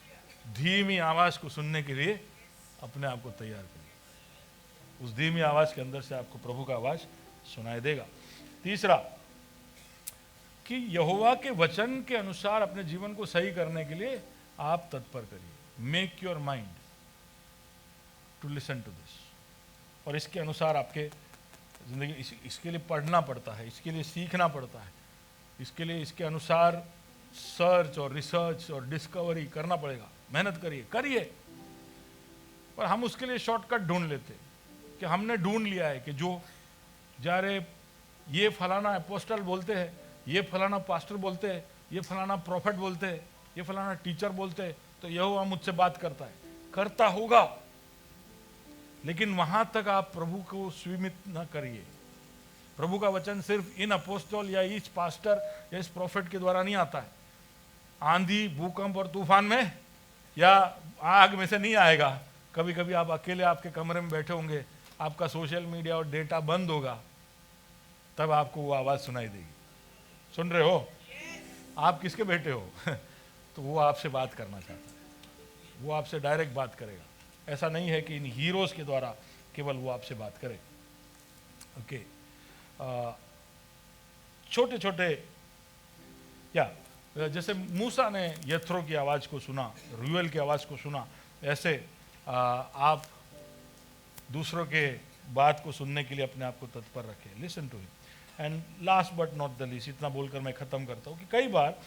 धीमी आवाज को सुनने के लिए अपने आप को तैयार करिए। उस धीमी आवाज के अंदर से आपको प्रभु का आवाज सुनाई देगा। तीसरा, कि यहोवा के वचन के अनुसार अपने जीवन को सही करने के लिए आप तत्पर करिए। Make your mind to listen to this. और इसके अनुसार आपके जिंदगी, इसके लिए पढ़ना पड़ता है, इसके लिए सीखना पड़ता है, इसके लिए इसके अनुसार सर्च और रिसर्च और डिस्कवरी करना पड़ेगा। मेहनत करिए। पर हम उसके लिए शॉर्टकट ढूंढ लेते कि हमने ढूंढ लिया है कि जो जा रहे ये फलाना अपोस्टल बोलते हैं, ये फलाना पास्टर बोलते हैं, ये फलाना प्रॉफिट बोलते हैं, ये फलाना टीचर बोलते हैं, तो यहोवा मुझसे बात करता है, करता होगा, लेकिन वहां तक आप प्रभु को सीमित न करिए। प्रभु का वचन सिर्फ इन अपोस्टल या इस पास्टर या इस प्रॉफिट के द्वारा नहीं आता है। आंधी, भूकंप और तूफान में या आग में से नहीं आएगा। कभी कभी आप अकेले आपके कमरे में बैठे होंगे, आपका सोशल मीडिया और डेटा बंद होगा, तब आपको वो आवाज सुनाई देगी। सुन रहे हो? आप किसके बेटे हो? तो वो आपसे बात करना चाहता है, वो आपसे डायरेक्ट बात करेगा। ऐसा नहीं है कि इन हीरोज के द्वारा केवल वो आपसे बात करे। ओके, छोटे छोटे या जैसे मूसा ने यथ्रो की आवाज को सुना, रूएल की आवाज को सुना, ऐसे आप दूसरों के बात को सुनने के लिए अपने आप को तत्पर रखें। Listen to him. And last but not the least, इतना बोलकर मैं खत्म करता हूँ कि कई बार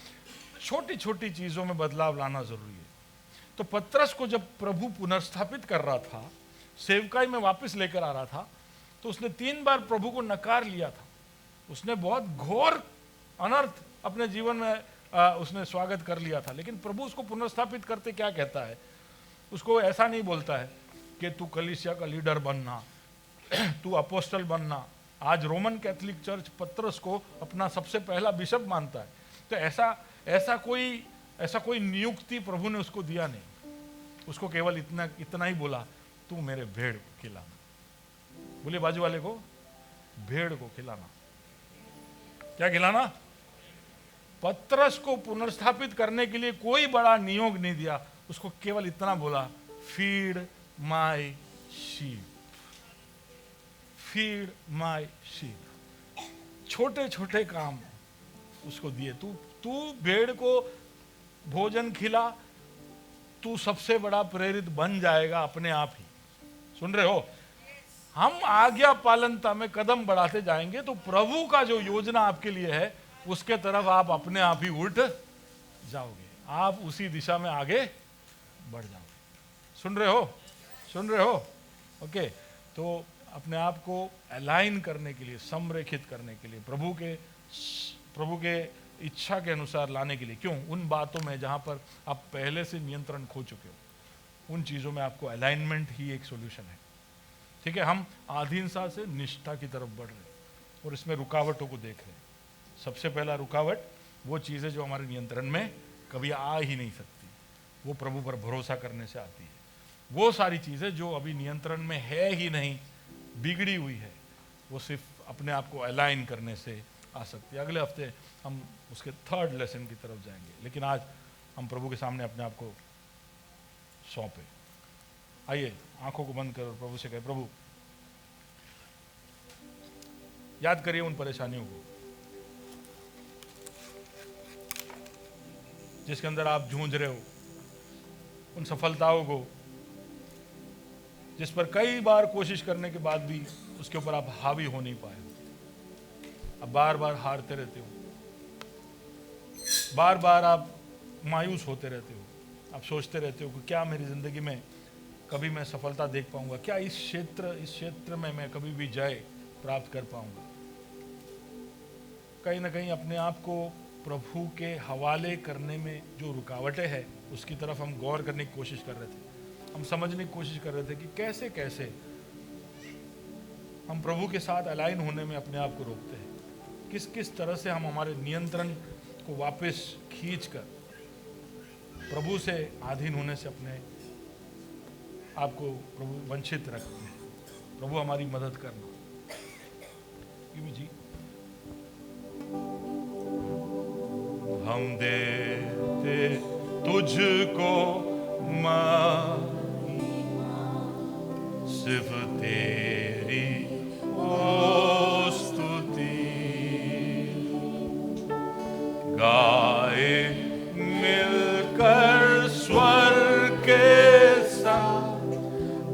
छोटी छोटी चीजों में बदलाव लाना जरूरी है। तो पतरस को जब प्रभु पुनर्स्थापित कर रहा था, सेवकाई में वापस लेकर आ रहा था, तो उसने 3 बार प्रभु को नकार लिया था। उसने बहुत घोर अनर्थ अपने जीवन में उसने स्वागत कर लिया था, लेकिन प्रभु उसको पुनर्स्थापित करते क्या कहता है? उसको ऐसा नहीं बोलता है कि तू कलीसिया का लीडर बनना, तू अपोस्टल बनना। आज रोमन कैथोलिक चर्च पतरस को अपना सबसे पहला बिशप मानता है। तो ऐसा कोई नियुक्ति प्रभु ने उसको दिया नहीं। उसको केवल इतना ही बोला, तू मेरे भेड़ को खिलाना। बोले बाजू वाले को, भेड़ को खिलाना। क्या खिलाना? पतरस को पुनर्स्थापित करने के लिए कोई बड़ा नियोग नहीं दिया, उसको केवल इतना बोला, feed my sheep, feed my sheep. छोटे छोटे काम उसको दिए। तू भेड़ को भोजन खिला, तू सबसे बड़ा प्रेरित बन जाएगा अपने आप ही। सुन रहे हो? हम आज्ञा पालनता में कदम बढ़ाते जाएंगे तो प्रभु का जो योजना आपके लिए है उसके तरफ आप अपने आप ही उठ जाओगे, आप उसी दिशा में आगे बढ़ जाओगे। सुन रहे हो? ओके, तो अपने आप को अलाइन करने के लिए, संरेखित करने के लिए, प्रभु के इच्छा के अनुसार लाने के लिए, क्यों? उन बातों में जहां पर आप पहले से नियंत्रण खो चुके हो, उन चीजों में आपको अलाइनमेंट ही एक सॉल्यूशन है। ठीक है, हम अहिंसा से निष्ठा की तरफ बढ़ रहे हैं और इसमें रुकावटों को देख रहे हैं। सबसे पहला रुकावट वो चीज़ें जो हमारे नियंत्रण में कभी आ ही नहीं सकती, वो प्रभु पर भरोसा करने से आती है। वो सारी चीज़ें जो अभी नियंत्रण में है ही नहीं, बिगड़ी हुई है, वो सिर्फ अपने आप को अलाइन करने से आ सकती है। अगले हफ्ते हम उसके 3rd लेसन की तरफ जाएंगे, लेकिन आज हम प्रभु के सामने अपने आप को सौंपे। आइए आंखों को बंद कर प्रभु से कहे, प्रभु याद करिए उन परेशानियों को जिसके अंदर आप जूझ रहे हो, उन सफलताओं को जिस पर कई बार कोशिश करने के बाद भी उसके ऊपर आप हावी हो नहीं पाए हो। अब बार बार हारते रहते हो, बार बार आप मायूस होते रहते हो, आप सोचते रहते हो कि क्या मेरी जिंदगी में कभी मैं सफलता देख पाऊंगा, क्या इस क्षेत्र में मैं कभी भी जय प्राप्त कर पाऊंगा। कहीं ना कहीं अपने आप को प्रभु के हवाले करने में जो रुकावटें हैं उसकी तरफ हम गौर करने की कोशिश कर रहे थे। हम समझने की कोशिश कर रहे थे कि कैसे कैसे हम प्रभु के साथ अलाइन होने में अपने आप को रोकते हैं, किस किस तरह से हम हमारे नियंत्रण को वापस खींचकर प्रभु से अधीन होने से अपने आप को प्रभु वंचित रखते हैं। प्रभु हमारी मदद करना। जी हम देते तुझको माँ, सिर्फ तेरी ओ स्तुति गाए मिलकर स्वर के साथ।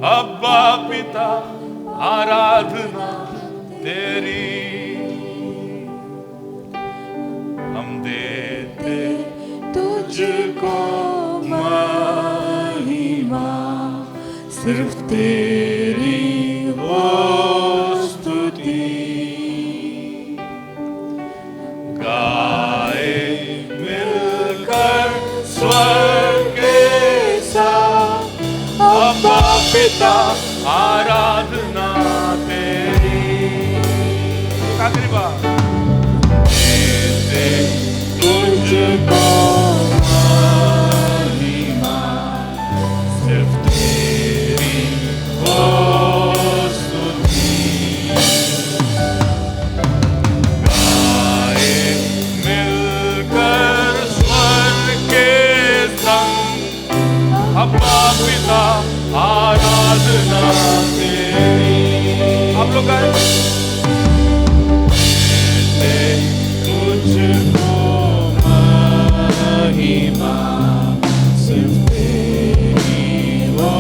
अब्बा पिता आराधना तेरी, तुझको महिमा, सिर्फ तेरी हो स्तुति। गाए मिलकर स्वर्ग के साथ, अब्बा पिता आराधना तेरी। आखिरी बार तुझको महिमा, सिर्फ तेरी हो स्तुति। गाए मिलकर स्वर्ग के संग, अब्बा पिता आराधना तेरी। आप लोग गाए तुझको महिमा, सिर्फ तेरी हो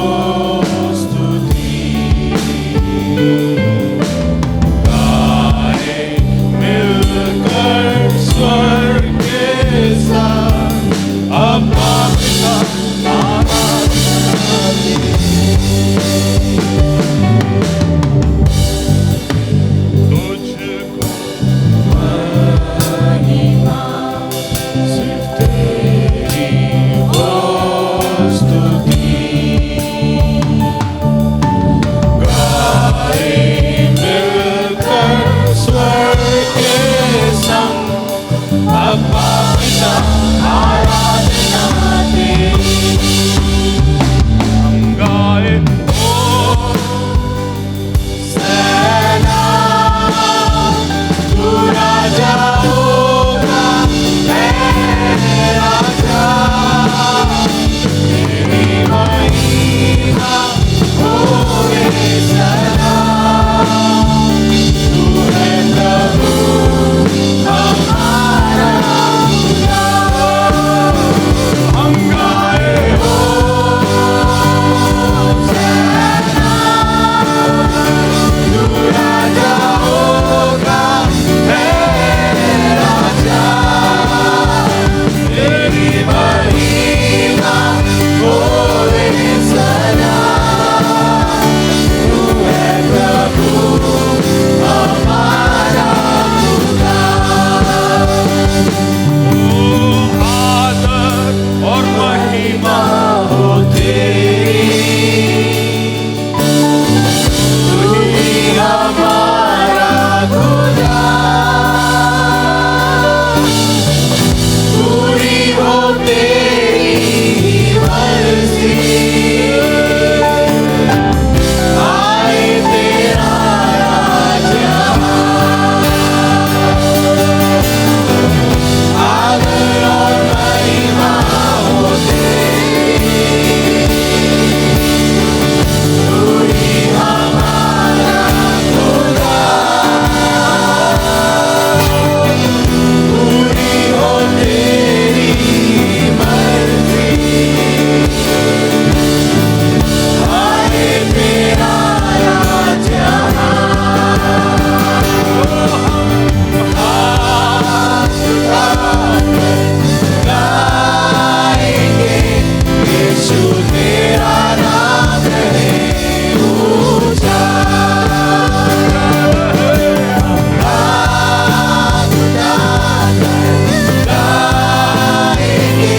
स्तुति। गाए मिलकर स्वर्ग के साथ, अब्बा पिता आराधना तेरी। तुझको महिमा, सिर्फ तेरी हो स्तुति। गाए मिलकर स्वर्ग के संग, अब्बा पिता आराधना तेरी। हम गाए ओ सेना, तू राजा होगा, राजा तेरी महिमा होवे सदा। तू है प्रभु हमारा खुदा। हम गाए हो सेना, तू राजा होगा, राजा तेरी महिमा होवे सदा। तू है प्रभु हमारा खुदा। आदर और महिमा हो तेरी, तू ही हमारा खुदा। पूरी हो तेरी मर्जी, आए तेरा राज्य। आदर और महिमा हो तेरी, तू ही हमारा खुदा। पूरी हो तेरी मर्जी, आए तेरा राज्य। हाथ उठाकर गाएंगे, यीशु तेरा नाम है ऊंचा। हाथ उठाकर गाएंगे,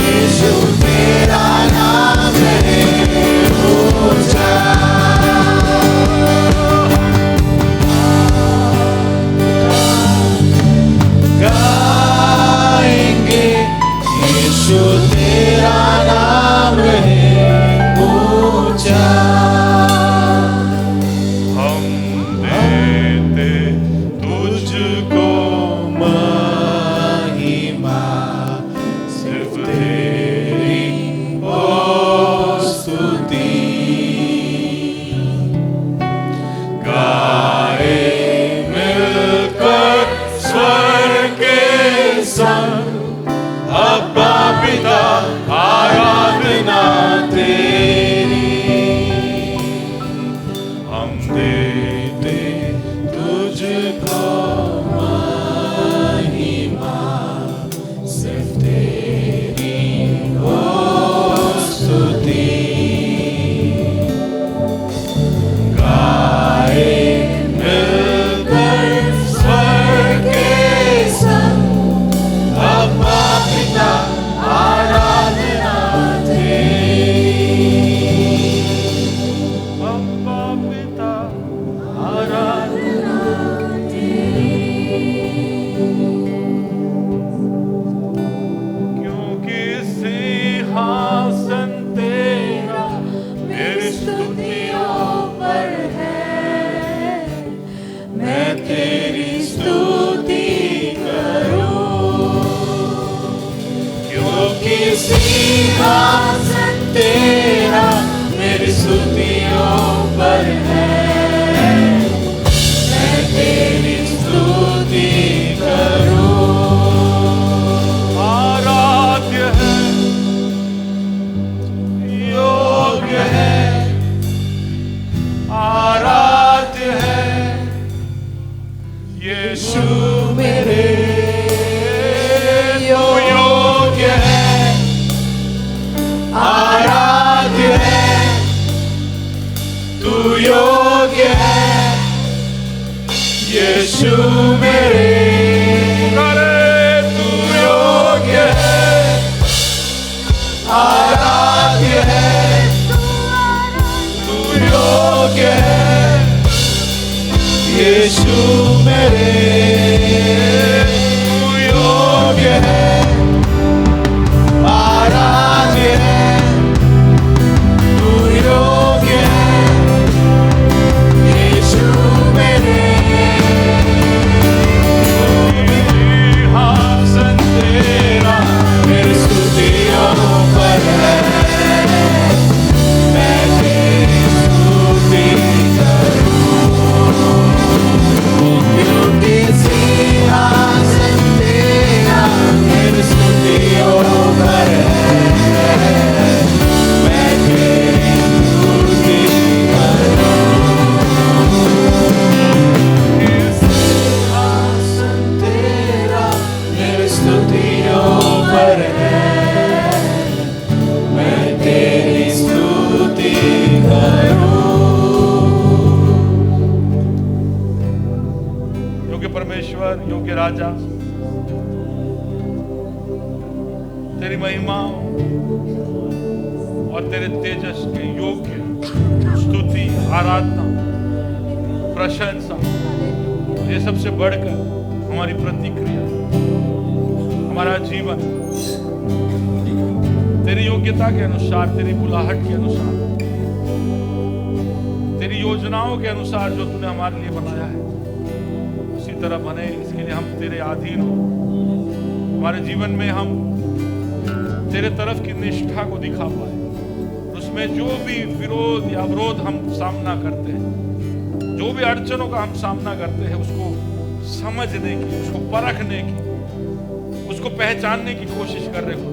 यीशु तेरा नाम है ऊंचा। गाएंगे, यीशु तेरा नाम है ऊंचा। हम देते तुझको महिमा, सिर्फ तेरी हो स्तुति। गाए मिलकर स्वर्ग के संग, अब्बा पिता आराधना तेरी। हम देते तुझको महिमा, सिर्फ तेरी सिंहासन तेरा मेरी स्तुतियों पर है, मैं तेरी स्तुति करूं। आराध्य है, योग्य है, आराध्य है यीशु मेरे, योग्य है, आराध्य है, तू योग्य है यीशु मेरे, तू योग्य है, आराध्य है, तू योग्य है यीशु मेरे, तू योग्य है, आराध्य है, तू योग्य है यीशु मेरे। सिंहासन तेरा मेरी स्तुतियों पर है, मैं तेरी स्तुति करूं। क्योंकि सिंहासन तेरा मेरी स्तुतियों पर है, मैं तेरी स्तुति करूं। सिंहासन तेरा मेरी स्तुतियों पर है, मैं तेरी स्तुति करूं। योग्य परमेश्वर, योग्य राजा, तेरी महिमा और तेरे तेजस के योग्य स्तुति, आराधना, प्रशंसा, ये सबसे बढ़कर हमारी प्रतिक्रिया, हमारा जीवन तेरी योग्यता के अनुसार, तेरी बुलाहट के अनुसार, तेरी योजनाओं के अनुसार जो तूने हमारे लिए बनाया है उसी तरह बने। इसके लिए हम तेरे अधीन हो। हमारे जीवन में हम तेरे तरफ की निष्ठा को दिखा पाए, उसमें जो भी विरोध या अवरोध हम सामना करते हैं, जो भी अड़चनों का हम सामना करते हैं, उसको समझने की, उसको परखने की, उसको पहचानने की कोशिश कर रहे हो।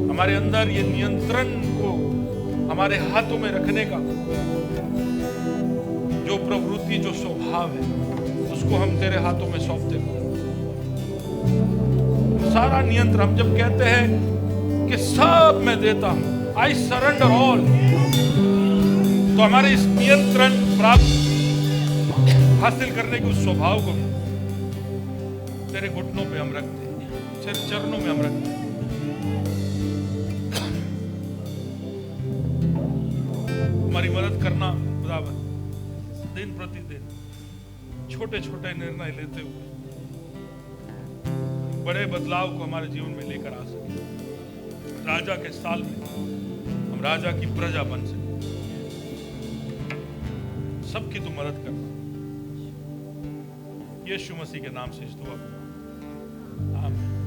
हमारे अंदर ये नियंत्रण को हमारे हाथों में रखने का जो प्रवृत्ति, जो स्वभाव है, उसको हम तेरे हाथों में सौंपते हैं। सारा नियंत्रण, हम जब कहते हैं कि सब मैं देता हूं, आई सरेंडर ऑल, तो हमारे इस नियंत्रण प्राप्त हासिल करने के उस स्वभाव को तेरे घुटनों पे हम रखते हैं, तेरे चरणों में हम रखते हैं। हमारी मदद करना खुदावन, दिन प्रतिदिन छोटे छोटे निर्णय लेते हुए बड़े बदलाव को हमारे जीवन में लेकर आ सके। राजा के साल में हम राजा की प्रजा बन सके। सबकी तू मदद करना, यीशु मसीह के नाम से इस दुआ को आमीन।